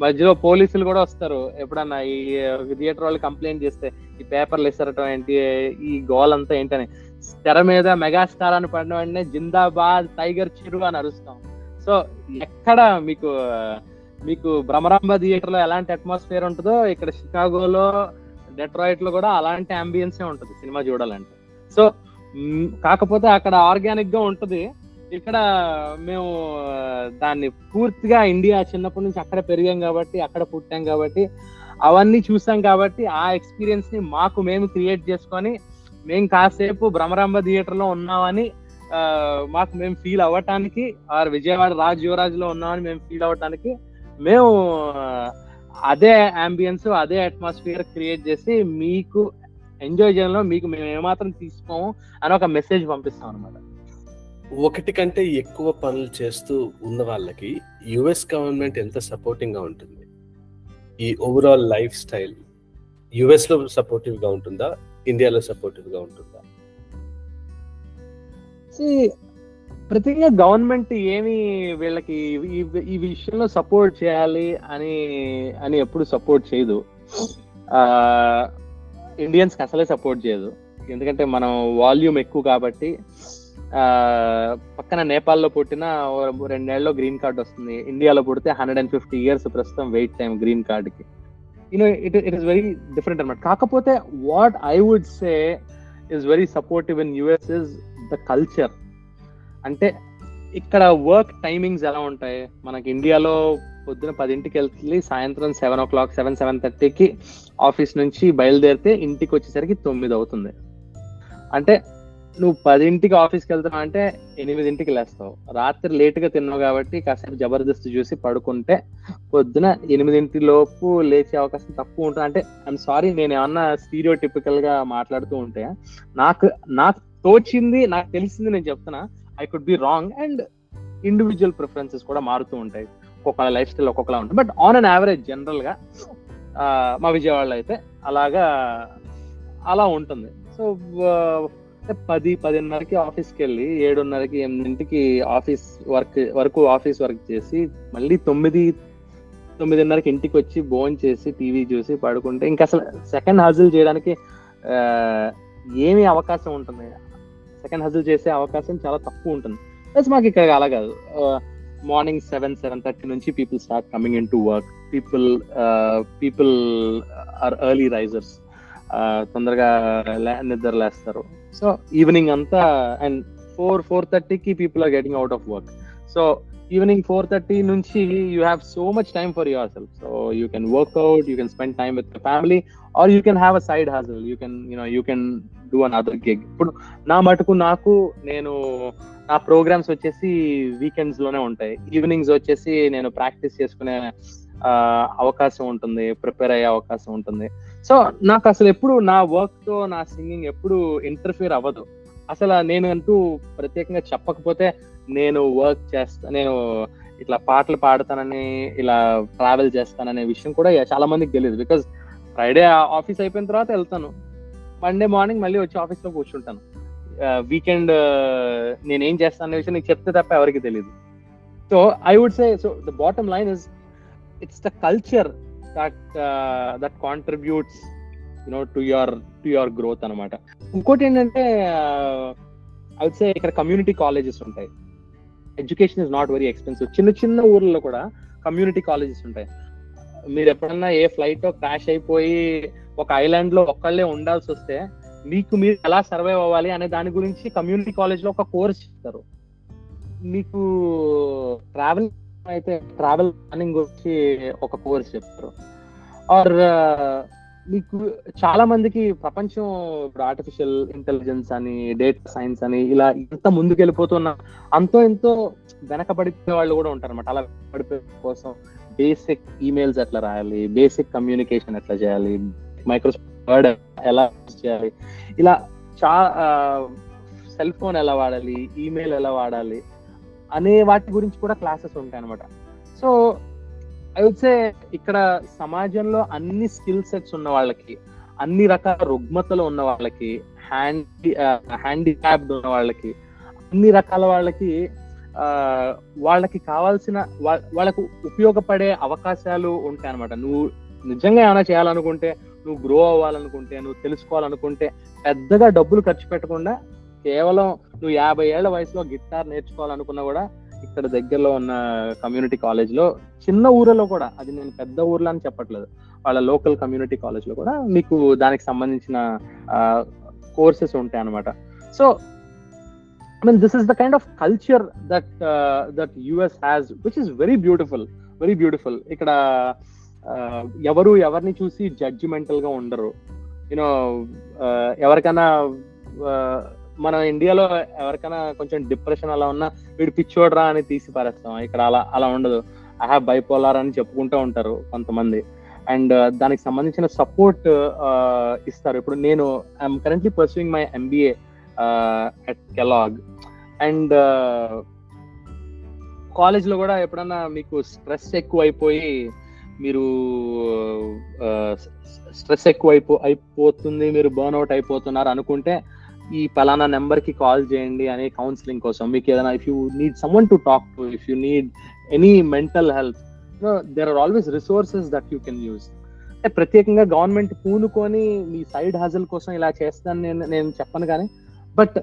మధ్యలో పోలీసులు కూడా వస్తారు. ఎప్పుడన్నా ఈ థియేటర్ వాళ్ళు కంప్లైంట్ చేస్తే ఈ పేపర్లు ఇసరటం ఏంటి, ఈ గోల్ అంతా ఏంటని, తెర మీద మెగాస్టార్ అని పడిన వెంటనే జిందాబాద్ టైగర్ చిరు అని అరుస్తాం. సో ఎక్కడ మీకు భ్రమరాంబ థియేటర్ లో ఎలాంటి అట్మాస్ఫియర్ ఉంటుందో ఇక్కడ షికాగోలో, డెట్రాయిట్ లో కూడా అలాంటి అంబియన్సే ఉంటుంది సినిమా చూడాలంటే. సో కాకపోతే అక్కడ ఆర్గానిక్ గా ఉంటుంది, ఇక్కడ మేము దాన్ని పూర్తిగా ఇండియా చిన్నప్పటి నుంచి అక్కడ పెరిగాం కాబట్టి, అక్కడ పుట్టాం కాబట్టి, అవన్నీ చూసాం కాబట్టి ఆ ఎక్స్పీరియన్స్ ని మేము క్రియేట్ చేసుకొని మేము కాసేపు భ్రమరాంబ థియేటర్ లో ఉన్నామని మాకు మేము ఫీల్ అవ్వటానికి, ఆర్ విజయవాడ రాజ్ యువరాజ్ లో ఉన్నామని మేము ఫీల్ అవ్వటానికి మేము అదే అంబియన్స్, అదే అట్మాస్ఫియర్ క్రియేట్ చేసి మీకు ఎంజాయ్ చేయడంలో మీకు మేము ఏమాత్రం తీసుకోము అని ఒక మెసేజ్ పంపిస్తాం అనమాట. ఒకటి కంటే ఎక్కువ పనులు చేస్తూ ఉన్న వాళ్ళకి యుఎస్ గవర్నమెంట్ ఎంత సపోర్టింగ్ గా ఉంటుంది? ఈ ఓవరాల్ లైఫ్ స్టైల్ యుఎస్ లో సపోర్టివ్ గా ఉంటుందా, ఇండియాలో సపోర్టివ్ గా ఉంటుందా? ప్రతిగా గవర్నమెంట్ ఏమి వీళ్ళకి ఈ విషయంలో సపోర్ట్ చేయాలి అని ఎప్పుడు సపోర్ట్ చేయదు. ఇండియన్స్ కి అసలే సపోర్ట్ చేయదు, ఎందుకంటే మనం వాల్యూమ్ ఎక్కువ కాబట్టి. పక్కన నేపాల్లో పుట్టిన 2 ఏళ్ళలో గ్రీన్ కార్డ్ వస్తుంది, ఇండియాలో పుడితే 150 years ప్రస్తుతం వెయిట్ టైం గ్రీన్ కార్డ్ కి. ఇట్ ఇస్ వెరీ డిఫరెంట్ అనమాట. కాకపోతే what I would say is very supportive in US is the culture. అంటే ఇక్కడ వర్క్ టైమింగ్స్ ఎలా ఉంటాయి, మనకి ఇండియాలో పొద్దున 10ంటికి వెళ్తుంది, సాయంత్రం 7:30కి ఆఫీస్ నుంచి బయలుదేరితే ఇంటికి వచ్చేసరికి 9 అవుతుంది. అంటే నువ్వు 10ంటికి ఆఫీస్కి వెళ్తావు అంటే 8ంటికి లేస్తావు, రాత్రి లేట్గా తిన్నావు కాబట్టి కాసేపు జబర్దస్త్ చూసి పడుకుంటే పొద్దున 8 లోపు లేచే అవకాశం తక్కువ ఉంటుంది. అంటే ఐఎమ్ సారీ, నేను ఏమన్నా స్టీరియోటిపికల్ గా మాట్లాడుతూ ఉంటే నాకు తోచింది, నాకు తెలిసింది నేను చెప్తున్నా. I could be wrong, and individual preferences కూడా మారుతూ ఉంటాయి, ఒక్కొక్క లైఫ్ స్టైల్ ఒక్కొక్కలా ఉంటుంది. But on an average general గా మా విజయవాడలో అయితే అలా ఉంటుంది. సో 10-10:30కి ఆఫీస్కి వెళ్ళి 7:30కి 8ంటికి ఆఫీస్ వర్క్ చేసి మళ్ళీ 9-9:30కి ఇంటికి వచ్చి భోజనం చేసి టీవీ చూసి పడుకుంటే ఇంకా అసలు సెకండ్ హజిల్ చేయడానికి ఏమి అవకాశం ఉంటుంది? సెకండ్ హజిల్ చేసే అవకాశం చాలా తక్కువ ఉంటుంది. ప్లస్ మాకు ఇక్కడ అలా కాదు. మార్నింగ్ 7-7:30 నుంచి people start coming in to work. People are early risers, తొందరగా నిద్ర లేస్తారు. సో ఈవినింగ్ అంతా, అండ్ 4-4:30కి people are getting out of work. So evening 4:30 నుంచి you have so much time for yourself. So you can work out, you can spend time with family, or you can have a side hustle, you can do another gig. ఇప్పుడు నా మటుకు నేను నా programmes వచ్చేసి weekends లోనే ఉంటాయి. Evenings వచ్చేసి నేను ప్రాక్టీస్ చేసుకునే అవకాశం ఉంటుంది, ప్రిపేర్ అయ్యే అవకాశం ఉంటుంది. సో నాకు అసలు ఎప్పుడు నా వర్క్ తో నా సింగింగ్ ఎప్పుడు ఇంటర్ఫియర్ అవ్వదు. అసలు నేను అంటూ ప్రత్యేకంగా చెప్పకపోతే నేను వర్క్ నేను ఇట్లా పాటలు పాడతానని, ఇలా ట్రావెల్ చేస్తాననే విషయం కూడా చాలా మందికి తెలియదు. బికాజ్ ఫ్రైడే ఆఫీస్ అయిపోయిన తర్వాత వెళ్తాను, మండే మార్నింగ్ మళ్ళీ వచ్చి ఆఫీస్ లో కూర్చుంటాను. వీకెండ్ నేనేం చేస్తాను అనే విషయం నీకు చెప్తే తప్ప ఎవరికి తెలియదు. So I would say, so the bottom line is it's the culture that contributes to your growth అనమాట. ఇంకోటి ఏంటంటే ఐ వుడ్ సే ఇక్కడ కమ్యూనిటీ కాలేజెస్ ఉంటాయి. Education is not very expensive. చిన్న ఊర్లలో కూడా కమ్యూనిటీ కాలేజెస్ ఉంటాయి. మీరు ఎప్పుడన్నా ఏ ఫ్లైట్ క్రాష్ అయిపోయి ఒక ఐలాండ్ లో ఒక్కళ్ళే ఉండాల్సి వస్తే మీరు ఎలా సర్వైవ్ అవ్వాలి అనే దాని గురించి కమ్యూనిటీ కాలేజ్ లో ఒక కోర్స్ చెప్తారు. మీకు ట్రావెల్ ప్లానింగ్ గురించి ఒక కోర్స్ చెప్తారు. ఆర్ మీకు చాలా మందికి ప్రపంచం ఇప్పుడు ఆర్టిఫిషియల్ ఇంటెలిజెన్స్ అని, డేటా సైన్స్ అని ఇలా ఎంత ముందుకు వెళ్ళిపోతున్నా అంతో ఎంతో వెనకబడిపోయే వాళ్ళు కూడా ఉంటారు అనమాట. అలా పడిపోయే కోసం బేసిక్ ఈమెయిల్స్ ఎట్లా రాయాలి, బేసిక్ కమ్యూనికేషన్ ఎట్లా చేయాలి, మైక్రోసాఫ్ట్ వర్డ్ ఎలా యూజ్ చేయాలి, ఇలా సెల్ ఫోన్ ఎలా వాడాలి, ఈమెయిల్ ఎలా వాడాలి అనే వాటి గురించి కూడా క్లాసెస్ ఉంటాయి అనమాట. సో ఐ వుడ్ సే ఇక్కడ సమాజంలో అన్ని స్కిల్ సెట్స్ ఉన్న వాళ్ళకి, అన్ని రకాల రుగ్మతలు ఉన్న వాళ్ళకి, హ్యాండిక్యాప్డ్ ఉన్న వాళ్ళకి, అన్ని రకాల వాళ్ళకి కావాల్సిన వాళ్ళకు ఉపయోగపడే అవకాశాలు ఉంటాయి అనమాట. నువ్వు నిజంగా ఏమైనా చేయాలనుకుంటే, నువ్వు గ్రో అవ్వాలనుకుంటే, నువ్వు తెలుసుకోవాలనుకుంటే పెద్దగా డబ్బులు ఖర్చు పెట్టకుండా కేవలం నువ్వు 50 ఏళ్ల వయసులో గిటార్ నేర్చుకోవాలనుకున్నా కూడా ఇక్కడ దగ్గరలో ఉన్న కమ్యూనిటీ కాలేజ్ లో, చిన్న ఊర్లో కూడా, అది నేను పెద్ద ఊర్లో అని చెప్పట్లేదు, వాళ్ళ లోకల్ కమ్యూనిటీ కాలేజ్ లో కూడా మీకు దానికి సంబంధించిన కోర్సెస్ ఉంటాయి అనమాట. So I mean, this is the kind of culture that US has, which is very beautiful. ఇక్కడ ఎవరిని చూసి జడ్జిమెంటల్ గా ఉండరు. ఎవరికైనా మన ఇండియాలో ఎవరికైనా కొంచెం డిప్రెషన్ అలా ఉన్నా వీడు పిచ్చోడ్రా అని తీసి పారేస్తాం. ఇక్కడ అలా ఉండదు. ఐ హ్యావ్ బైపోలార్ అని చెప్పుకుంటూ ఉంటారు కొంతమంది, అండ్ దానికి సంబంధించిన సపోర్ట్ ఇస్తారు. ఇప్పుడు నేను I'm currently pursuing my MBA at Kellogg, and college లో కూడా ఎప్పుడన్నా మీకు స్ట్రెస్ ఎక్కువ అయిపోయి అయిపోతుంది, మీరు బర్న్ అవుట్ అయిపోతున్నారు అనుకుంటే ఈ పలానా నెంబర్ కి కాల్ చేయండి అనే కౌన్సిలింగ్ కోసం. మీకు ఏదైనా if you need someone to talk to, if you need any mental health, there are always resources that you can use. అంటే ప్రత్యేకంగా గవర్నమెంట్ పూనుకొని మీ సైడ్ హజల్ కోసం ఇలా చేస్తాను నేను చెప్పను కానీ, but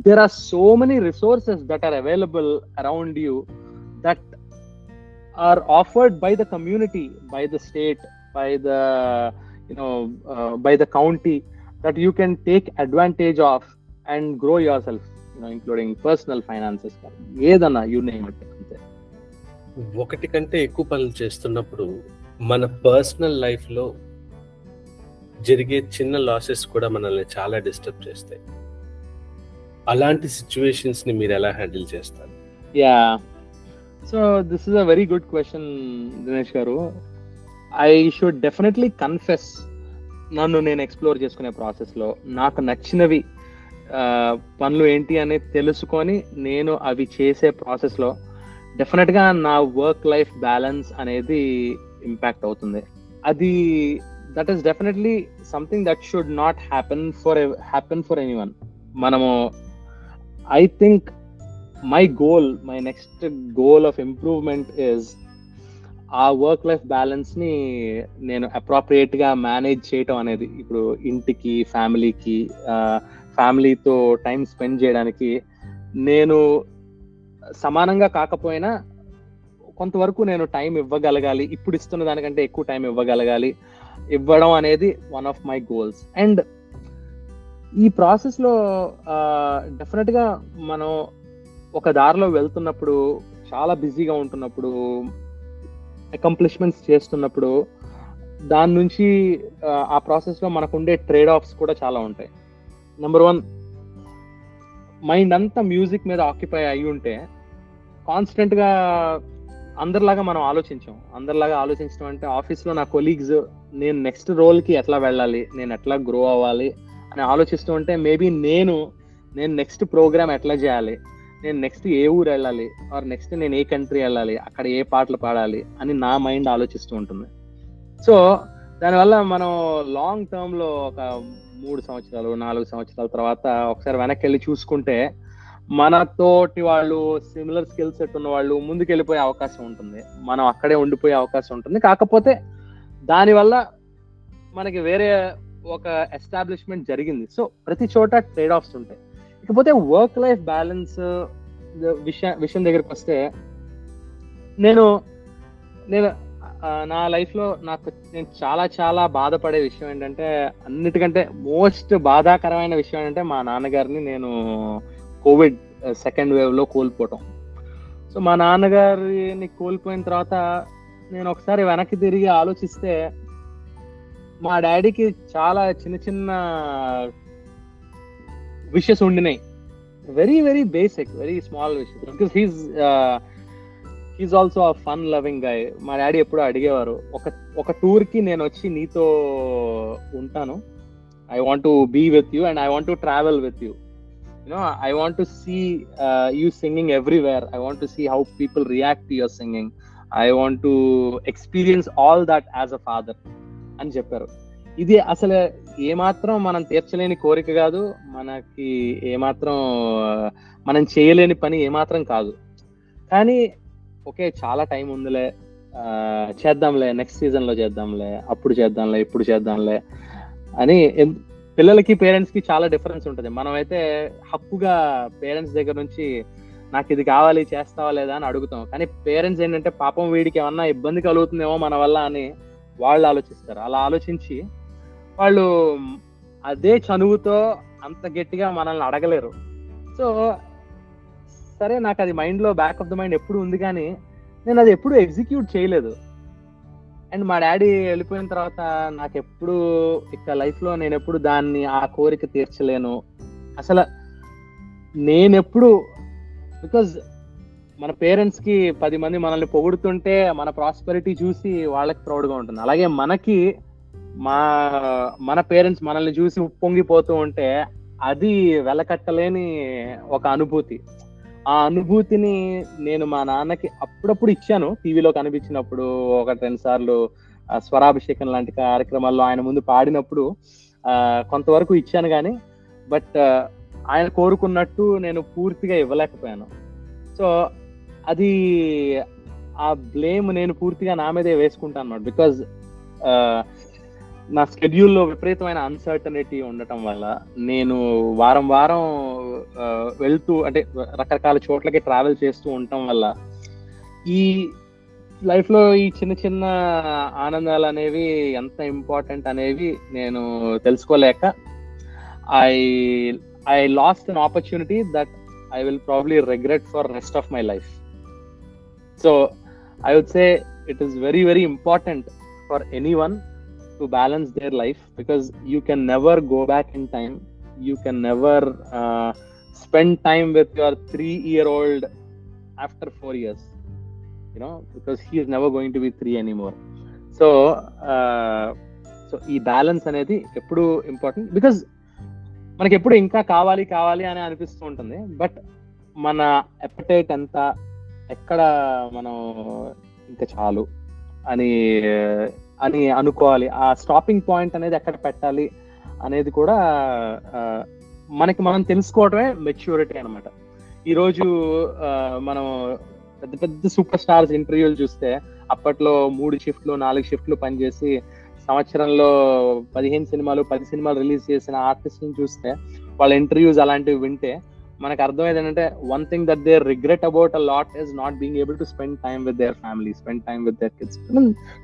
there are so many resources that are available around you that are offered by the community, by the state, by the by the county that you can take advantage of and grow yourself, including personal finances, ఏదన్నా you name it. అంతే. ఒకటి కంటే ఎక్కువ పనులు చేస్తున్నప్పుడు మన personal లైఫ్లో జరిగే చిన్న లాసెస్ కూడా మనల్ని చాలా డిస్టర్బ్ చేస్తాయి. అలాంటి సిచ్యువేషన్స్ని మీరు ఎలా హ్యాండిల్ చేస్తారు? So this is a very good question Dinesh garu. I should definitely confess, నన్ను నేను ఎక్స్ప్లోర్ చేసుకునే ప్రాసెస్లో నాకు నచ్చినవి పనులు ఏంటి అనేది తెలుసుకొని నేను అవి చేసే ప్రాసెస్లో డెఫినెట్గా నా వర్క్ లైఫ్ బ్యాలెన్స్ అనేది ఇంపాక్ట్ అవుతుంది. అది that is definitely something that should not happen for anyone. మనము I think my next goal of improvement is ఆ వర్క్ లైఫ్ బ్యాలెన్స్ ని నేను అప్రాప్రియేట్ గా మేనేజ్ చేయటం అనేది. ఇప్పుడు ఇంటికి, ఫ్యామిలీతో టైం స్పెండ్ చేయడానికి నేను సమానంగా కాకపోయినా కొంతవరకు నేను టైం ఇవ్వగలగాలి, ఇప్పుడు ఇస్తున్న దానికంటే ఎక్కువ టైం ఇవ్వడం అనేది one of my goals. And ఈ ప్రాసెస్ లో డెఫినెట్ గా మనం ఒక దారిలో వెళ్తున్నప్పుడు, చాలా బిజీగా ఉంటున్నప్పుడు, అకంప్లిష్మెంట్స్ చేస్తున్నప్పుడు దాని నుంచి ఆ ప్రాసెస్ లో మనకు ఉండే ట్రేడ్ ఆఫ్స్ కూడా చాలా ఉంటాయి. నెంబర్ 1, మైండ్ అంతా మ్యూజిక్ మీద ఆక్యుపై అయి ఉంటే కాన్స్టెంట్ గా అందరిలాగా మనం ఆలోచించడం అంటే ఆఫీస్లో నా కొలీగ్స్ నేను నెక్స్ట్ రోల్ కి ఎట్లా వెళ్ళాలి, నేను ఎట్లా గ్రో అవ్వాలి అని ఆలోచిస్తూ ఉంటే మేబీ నేను నెక్స్ట్ ప్రోగ్రామ్ ఎట్లా చేయాలి, నేను నెక్స్ట్ ఏ ఊరు వెళ్ళాలి, ఆర్ నెక్స్ట్ నేను ఏ కంట్రీ వెళ్ళాలి, అక్కడ ఏ పాటలు పాడాలి అని నా మైండ్ ఆలోచిస్తూ ఉంటుంది. సో దానివల్ల మనం లాంగ్ టర్మ్ లో ఒక 3 సంవత్సరాలు 4 సంవత్సరాల తర్వాత ఒకసారి వెనక్కి వెళ్ళి చూసుకుంటే మనతోటి వాళ్ళు సిమిలర్ స్కిల్ సెట్ ఉన్న వాళ్ళు ముందుకు వెళ్ళిపోయే అవకాశం ఉంటుంది, మనం అక్కడే ఉండిపోయే అవకాశం ఉంటుంది. కాకపోతే దానివల్ల మనకి వేరే ఒక ఎస్టాబ్లిష్మెంట్ జరిగింది. సో ప్రతి చోట ట్రేడ్ ఆఫ్స్ ఉంటాయి. ఇకపోతే వర్క్ లైఫ్ బ్యాలెన్స్ విషయం దగ్గరికి వస్తే నేను నా లైఫ్ లో నేను చాలా బాధపడే విషయం ఏంటంటే, అన్నిటికంటే మోస్ట్ బాధాకరమైన విషయం ఏంటంటే మా నాన్నగారిని నేను కోవిడ్ సెకండ్ వేవ్ లో కోల్పోవటం. సో మా నాన్నగారిని కోల్పోయిన తర్వాత నేను ఒకసారి వెనక్కి తిరిగి ఆలోచిస్తే మా డాడీకి చాలా చిన్న విషెస్ ఉండినాయి, very very basic, very small wishes. Because he's also a fun loving guy. మా డాడీ ఎప్పుడూ అడిగేవారు, ఒక టూర్ కి నేను వచ్చి నీతో ఉంటాను, I want to be with you and I want to travel with you, I want to see you singing everywhere. I want to see how people react to your singing. I want to experience all that as a father అని చెప్పారు. ఇది అసలు ఏమాత్రం మనం తీర్చలేని కోరిక కాదు, మనకి ఏమాత్రం మనం చేయలేని పని ఏమాత్రం కాదు. కానీ ఓకే, చాలా టైం ఉందిలే, చేద్దాంలే, నెక్స్ట్ సీజన్ లో చేద్దాంలే, అప్పుడు చేద్దాంలే, ఇప్పుడు చేద్దాంలే అని. పిల్లలకి పేరెంట్స్ కి చాలా డిఫరెన్స్ ఉంటుంది. మనమైతే హక్కుగా పేరెంట్స్ దగ్గర నుంచి నాకు ఇది కావాలి, చేస్తావా లేదా అని అడుగుతాం. కానీ పేరెంట్స్ ఏంటంటే పాపం వీడికి ఏమన్నా ఇబ్బంది కలుగుతుందేమో మన వల్ల అని వాళ్ళు ఆలోచిస్తారు. అలా ఆలోచించి వాళ్ళు అదే చనువుతో అంత గట్టిగా మనల్ని అడగలేరు. సో సరే, నాకు అది మైండ్ లో బ్యాక్ ఆఫ్ ద మైండ్ ఎప్పుడు ఉంది, కానీ నేను అది ఎప్పుడు ఎగ్జిక్యూట్ చేయలేదు. అండ్ మా డాడీ వెళ్ళిపోయిన తర్వాత నాకు ఎప్పుడు ఇక లైఫ్ లో నేను ఎప్పుడు ఆ కోరిక తీర్చలేను అసలు. నేనెప్పుడు, బికాజ్ మన పేరెంట్స్ కి 10 మంది మనల్ని పొగుడుతుంటే మన ప్రాస్పెరిటీ చూసి వాళ్ళకి ప్రౌడ్ గా ఉంటుంది. అలాగే మనకి మన పేరెంట్స్ మనల్ని చూసి ఉప్పొంగిపోతూ ఉంటే అది వెలకట్టలేని ఒక అనుభూతి. ఆ అనుభూతిని నేను మా నాన్నకి అప్పుడప్పుడు ఇచ్చాను. టీవీలో కనిపించినప్పుడు 1-2 సార్లు స్వరాభిషేకం లాంటి కార్యక్రమాల్లో ఆయన ముందు పాడినప్పుడు కొంతవరకు ఇచ్చాను, కానీ బట్ ఆయన కోరుకున్నట్టు నేను పూర్తిగా ఇవ్వలేకపోయాను. సో అది ఆ బ్లేమ్ నేను పూర్తిగా నా మీదే వేసుకుంటాను అన్నమాట. బికాజ్ నా స్కెడ్యూల్లో విపరీతమైన అన్సర్టనిటీ ఉండటం వల్ల, నేను వారం వెళ్తూ అంటే రకరకాల చోట్లకి ట్రావెల్ చేస్తూ ఉండటం వల్ల లైఫ్ లో ఈ చిన్న చిన్న ఆనందాలు అనేవి ఎంత ఇంపార్టెంట్ అనేవి నేను తెలుసుకోలేక I I lost an opportunity that I will probably regret for rest of my life. So I would say it is very very important for anyone to balance their life, because you can never go back in time. You can never spend time with your 3-year-old after 4 years, because he is never going to be 3 anymore. So ఈ balance అనేది ఎప్పుడు important, because మనకి ఎప్పుడు ఇంకా కావాలి కావాలి అని అనిపిస్తూ ఉంటుంది. బట్ మన ఎపటైట్ ఎంత, ఎక్కడ మనం ఇంకా చాలు అని అని అనుకోవాలి, ఆ స్టాపింగ్ పాయింట్ అనేది ఎక్కడ పెట్టాలి అనేది కూడా మనకి మనం తెలుసుకోవడమే మెచ్యూరిటీ అనమాట. ఈరోజు మనం పెద్ద పెద్ద సూపర్ స్టార్స్ ఇంటర్వ్యూలు చూస్తే అప్పట్లో 3 షిఫ్ట్లు 4 షిఫ్ట్లు పనిచేసి సంవత్సరంలో 15 సినిమాలు 10 సినిమాలు రిలీజ్ చేసిన ఆర్టిస్ట్ చూస్తే వాళ్ళ ఇంటర్వ్యూస్ అలాంటివి వింటే మనకు అర్థమైంది ఏంటంటే, one thing that they regret about a lot is not being able to spend time with their family, spend time with their kids.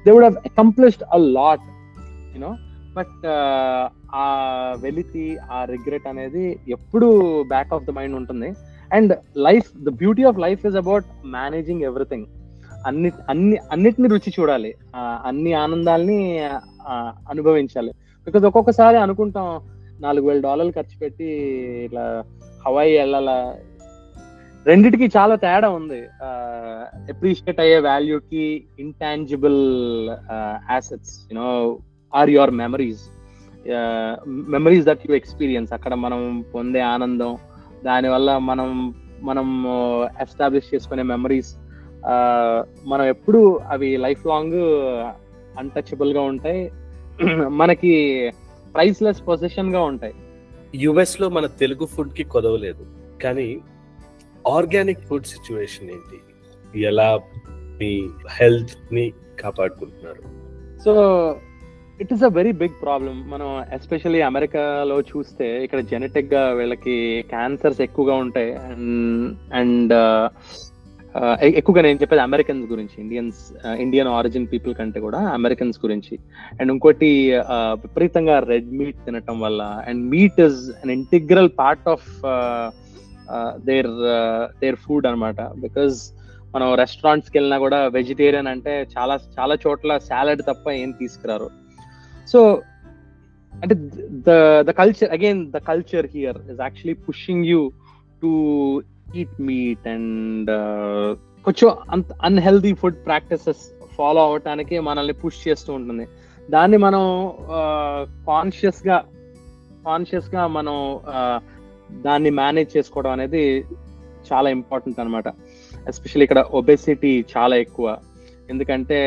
They would have accomplished a lot, but ఆ వెలితి, ఆ regret అనేది ఎప్పుడు back of the mind ఉంటుంది. And life, the beauty of life is about managing everything. అన్నిటిని రుచి చూడాలి, అన్ని ఆనందాల్ని అనుభవించాలి. బికాజ్ ఒక్కొక్కసారి అనుకుంటాం $4,000 ఖర్చు పెట్టి ఇట్లా హవాయి వెళ్ళాలా, రెండిటికి చాలా తేడా ఉంది. అప్రిషియేట్ అయ్యే వాల్యూకి intangible assets are your memories that you experience. అక్కడ మనం పొందే ఆనందం, దానివల్ల మనం ఎస్టాబ్లిష్ చేసుకునే మెమరీస్, మనం ఎప్పుడు అవి లైఫ్ లాంగ్ అన్టచబుల్ గా ఉంటాయి, మనకి ప్రైస్లెస్ పొజిషన్ గా ఉంటాయి. యుఎస్ లో మన తెలుగు ఫుడ్ కి కొదవలేదు, కానీ ఆర్గానిక్ ఫుడ్ సిచ్యువేషన్ ఏంటి, ఎలా మీ హెల్త్ ని కాపాడుకుంటున్నారు? So it is a very big problem. మనం ఎస్పెషల్లీ అమెరికాలో చూస్తే ఇక్కడ జెనెటిక్ గా వీళ్ళకి క్యాన్సర్స్ ఎక్కువగా ఉంటాయి. అండ్ ఎక్కువగా నేను చెప్పేది అమెరికన్స్ గురించి, ఇండియన్ ఆరిజిన్ పీపుల్ కంటే కూడా అమెరికన్స్ గురించి. అండ్ ఇంకోటి విపరీతంగా రెడ్ మీట్ తినటం వల్ల, and meet is an integral part of their food అనమాట. బికాజ్ మనం రెస్టారెంట్స్కి వెళ్ళినా కూడా వెజిటేరియన్ అంటే చాలా చాలా చోట్ల సాలడ్ తప్ప ఏం తీసుకురారు. సో అంటే the culture, again the culture here is actually pushing you to eat meat and కొంచెం అన్హెల్దీ ఫుడ్ ప్రాక్టీసెస్ ఫాలో అవటానికి మనల్ని పుష్ చేస్తూ ఉంటుంది. దాన్ని మనం కాన్షియస్ గా మనం దాన్ని మేనేజ్ చేసుకోవడం అనేది చాలా ఇంపార్టెంట్ అనమాట. ఎస్పెషల్లీ ఇక్కడ ఒబెసిటీ చాలా ఎక్కువ, ఎందుకంటే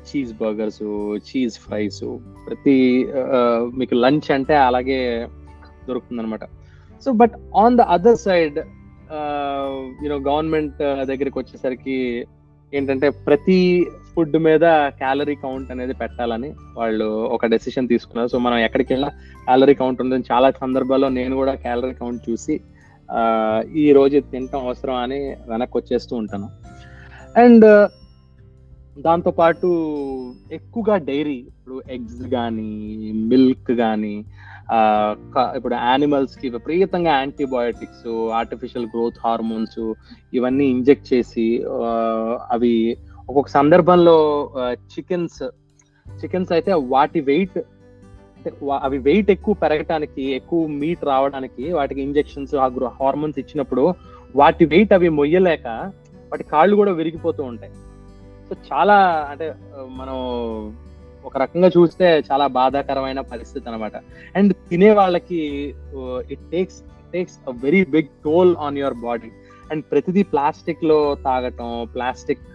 చీజ్ బర్గర్స్, చీజ్ ఫ్రైస్ ప్రతి మీకు లంచ్ అంటే అలాగే దొరుకుతుంది అనమాట. So but on the other side government దగ్గరికి వచ్చేసరికి ఏంటంటే ప్రతి ఫుడ్ మీద క్యాలరీ కౌంట్ అనేది పెట్టాలని వాళ్ళు ఒక డెసిషన్ తీసుకున్నారు. సో మనం ఎక్కడికి వెళ్ళినా క్యాలరీ కౌంట్ ఉంటుంది. చాలా సందర్భాల్లో నేను కూడా క్యాలరీ కౌంట్ చూసి ఈ రోజు తినటం అవసరం అని వెనక్కి వచ్చేస్తూ ఉంటాను. అండ్ దాంతో పాటు ఎక్కువగా డైరీ, ఇప్పుడు ఎగ్స్ కానీ మిల్క్ కానీ, ఇప్పుడు యానిమల్స్ కి విపరీతంగా యాంటీబయోటిక్స్, ఆర్టిఫిషియల్ గ్రోత్ హార్మోన్స్ ఇవన్నీ ఇంజెక్ట్ చేసి అవి ఒక్కొక్క సందర్భంలో చికెన్స్ అయితే వాటి వెయిట్, అంటే అవి వెయిట్ ఎక్కువ పెరగటానికి, ఎక్కువ మీట్ రావడానికి వాటికి ఇంజెక్షన్స్, హార్మోన్స్ ఇచ్చినప్పుడు వాటి వెయిట్ అవి మొయ్యలేక వాటి కాళ్ళు కూడా విరిగిపోతూ ఉంటాయి. సో చాలా అంటే మనం ఒక రకంగా చూస్తే చాలా బాధాకరమైన పరిస్థితి అనమాట. అండ్ తినే వాళ్ళకి it takes a very big toll on your body. And ప్రతిదీ ప్లాస్టిక్ లో తాగటం, ప్లాస్టిక్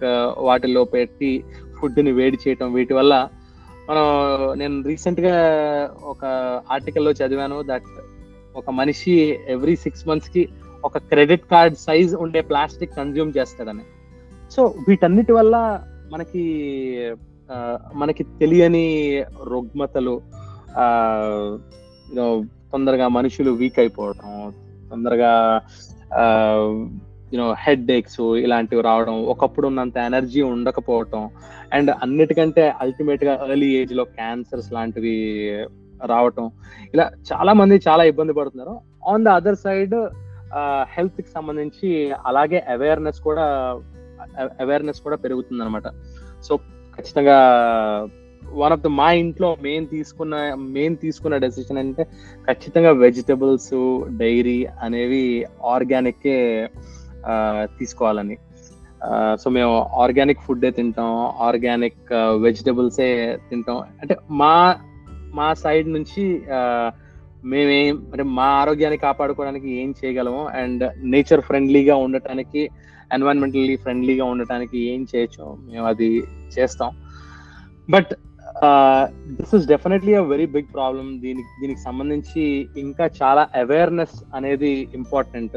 వాటిల్లో పెట్టి ఫుడ్ ని వేడి చేయటం, వీటి వల్ల నేను రీసెంట్ గా ఒక ఆర్టికల్లో చదివాను దట్ ఒక మనిషి ఎవ్రీ 6 months కి ఒక క్రెడిట్ కార్డ్ సైజ్ ఉండే ప్లాస్టిక్ కన్జ్యూమ్ చేస్తాడని. సో వీటన్నిటి వల్ల మనకి తెలియని రుగ్మతలు, తొందరగా మనుషులు వీక్ అయిపోవటం, తొందరగా హెడ్ ఏక్స్ ఇలాంటివి రావడం, ఒకప్పుడు ఉన్నంత ఎనర్జీ ఉండకపోవటం, అండ్ అన్నిటికంటే అల్టిమేట్ గా ఎర్లీ ఏజ్ లో క్యాన్సర్స్ లాంటివి రావటం, ఇలా చాలా మంది చాలా ఇబ్బంది పడుతున్నారు. On the other side health కి సంబంధించి అలాగే అవేర్నెస్ కూడా పెరుగుతుంది అనమాట. సో ఖచ్చితంగా వన్ ఆఫ్ ద మా ఇంట్లో మెయిన్ తీసుకున్న డెసిషన్ అంటే ఖచ్చితంగా వెజిటబుల్స్, డైరీ అనేవి ఆర్గానిక్ తీసుకోవాలని. సో మేము ఆర్గానిక్ ఫుడ్ తింటాం, ఆర్గానిక్ వెజిటబుల్సే తింటాం. అంటే మా సైడ్ నుంచి అంటే మా ఆరోగ్యాన్ని కాపాడుకోవడానికి ఏం చేయగలము, అండ్ నేచర్ ఫ్రెండ్లీగా ఉండటానికి, ఎన్వైరన్మెంటల్లీ ఫ్రెండ్లీగా ఉండటానికి ఏం చేయొచ్చు మేము అది చేస్తాం. But this is definitely a very big problem. దీనికి సంబంధించి ఇంకా చాలా అవేర్నెస్ అనేది ఇంపార్టెంట్.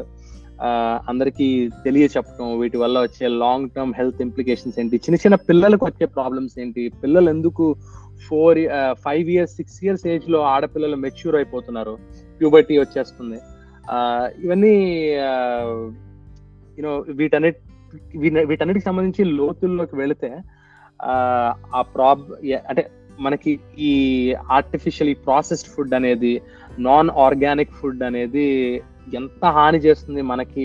అందరికీ తెలియచెప్పడం, వీటి వల్ల వచ్చే లాంగ్ టర్మ్ హెల్త్ ఇంప్లికేషన్స్ ఏంటి, చిన్న పిల్లలకు వచ్చే ప్రాబ్లమ్స్ ఏంటి, పిల్లలు ఎందుకు 5 years 6 years ఏజ్ లో ఆడపిల్లలు మెచ్యూర్ అయిపోతున్నారు, ప్యూబర్టీ వచ్చేస్తుంది, ఇవన్నీ వీటన్నిటికి సంబంధించి లోతుల్లోకి వెళితే అంటే మనకి ఈ ఆర్టిఫిషియల్ ప్రాసెస్డ్ ఫుడ్ అనేది, నాన్ ఆర్గానిక్ ఫుడ్ అనేది ఎంత హాని చేస్తుంది మనకి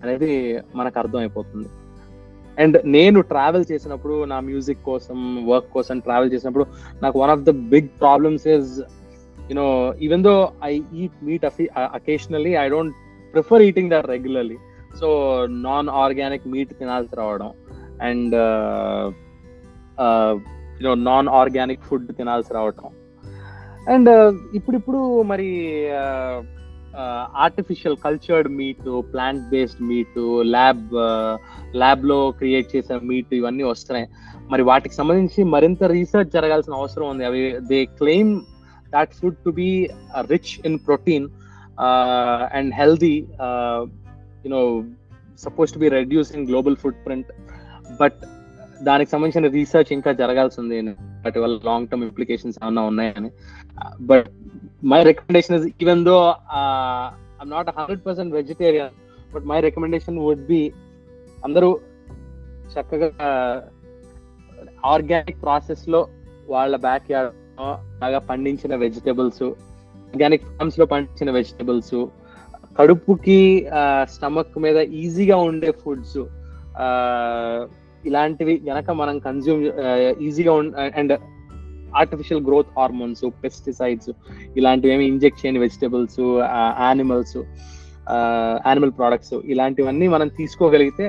అనేది మనకు అర్థం అయిపోతుంది. అండ్ నేను ట్రావెల్ చేసినప్పుడు, నా మ్యూజిక్ కోసం, వర్క్ కోసం ట్రావెల్ చేసినప్పుడు, నాకు one of the big problems is even though I eat meat occasionally, I don't prefer eating that regularly. So non organic meat తినాల్సి రావడం, అండ్ నాన్ ఆర్గానిక్ ఫుడ్ తినాల్సి రావటం, అండ్ ఇప్పుడు మరి artificial cultured meet, plant based meet, lab లో create చేసే meet, ఇవన్నీ వస్తున్నాయి. మరి వాటికి సంబంధించి మరింత రీసెర్చ్ జరగాల్సిన అవసరం ఉంది. అవి they claim that food to be rich in protein and healthy, suppose to be reducing global food print. But దానికి సంబంధించిన రీసెర్చ్ ఇంకా జరగాల్సి ఉంది, వాటి వల్ల లాంగ్ టర్మ్ ఇంప్లికేషన్స్ ఏమన్నా ఉన్నాయని. But my recommendation is, even though I'm not 100% vegetarian, but my recommendation would be అందరూ చక్కగా ఆర్గానిక్ ప్రాసెస్ లో వాళ్ళ బ్యాక్ యార్డ్ బాగా పండించిన వెజిటబుల్స్, ఆర్గానిక్ ఫార్మ్స్ లో పండించిన వెజిటబుల్స్, కడుపుకి స్టమక్ మీద ఈజీగా ఉండే ఫుడ్స్, ఇలాంటివి గనక మనం కన్జ్యూమ్ ఈజీగా and artificial growth hormones, pesticides ఇలాంటివి ఏమి ఇంజెక్ట్ చేయని వెజిటబుల్స్, యానిమల్ ప్రోడక్ట్స్, ఇలాంటివన్నీ మనం తీసుకోగలిగితే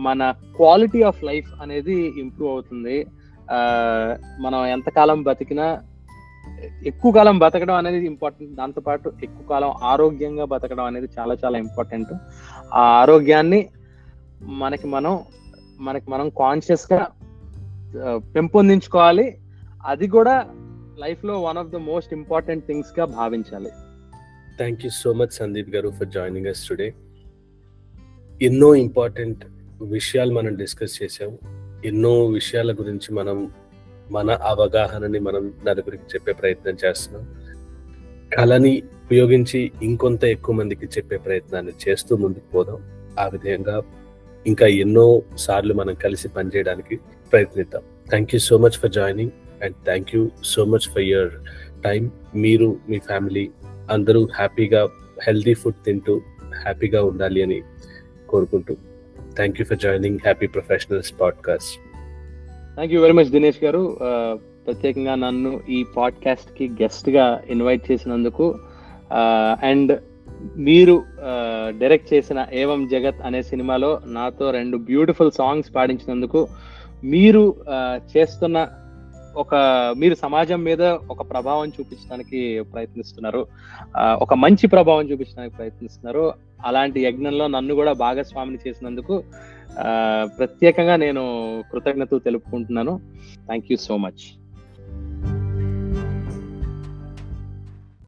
మన క్వాలిటీ ఆఫ్ లైఫ్ అనేది ఇంప్రూవ్ అవుతుంది. మనం ఎంతకాలం బతికినా, ఎక్కువ కాలం బతకడం అనేది ఇంపార్టెంట్, దాంతోపాటు ఎక్కువ కాలం ఆరోగ్యంగా బతకడం అనేది చాలా చాలా ఇంపార్టెంట్. ఆ ఆరోగ్యాన్ని మనకి మనం కాన్షియస్ గా పెంపొందించుకోవాలి. అది కూడా లైఫ్ లో one of the most important things గా భావించాలి. Thank you so much Sandeep గారు ఫర్ జాయినింగ్ us టుడే. ఎన్నో ఇంపార్టెంట్ విషయాలు మనం డిస్కస్ చేసాం. ఎన్నో విషయాల గురించి మనం మన అవగాహనని మనం నలుగురికి చెప్పే ప్రయత్నం చేస్తున్నాం. కళని ఉపయోగించి ఇంకొంత ఎక్కువ మందికి చెప్పే ప్రయత్నాన్ని చేస్తూ ముందుకు పోదాం. ఆ విధంగా ఇంకా ఎన్నో సార్లు మనం కలిసి పనిచేయడానికి ప్రయత్నిద్దాం. Thank you so much for joining and thank you so much for your time. మీరు, మీ ఫ్యామిలీ అందరూ హ్యాపీగా హెల్దీ ఫుడ్ తింటూ హ్యాపీగా ఉండాలి అని కోరుకుంటూ thank you for joining happy professionals podcast. Thank you very much Dinesh గారు. ప్రత్యేకంగా నన్ను ఈ పాడ్కాస్ట్ కి గెస్ట్ గా ఇన్వైట్ చేసినందుకు, అండ్ మీరు డైరెక్ట్ చేసిన ఏవం జగత్ అనే సినిమాలో నాతో 2 బ్యూటిఫుల్ సాంగ్స్ పాడించినందుకు, మీరు చేస్తున్న మీరు సమాజం మీద ఒక ప్రభావం చూపించడానికి ప్రయత్నిస్తున్నారు, ఒక మంచి ప్రభావం చూపించడానికి ప్రయత్నిస్తున్నారు. అలాంటి యజ్ఞంలో నన్ను కూడా భాగస్వామిని చేసినందుకు ప్రత్యేకంగా నేను కృతజ్ఞతలు తెలుపుకుంటున్నాను. Thank you so much.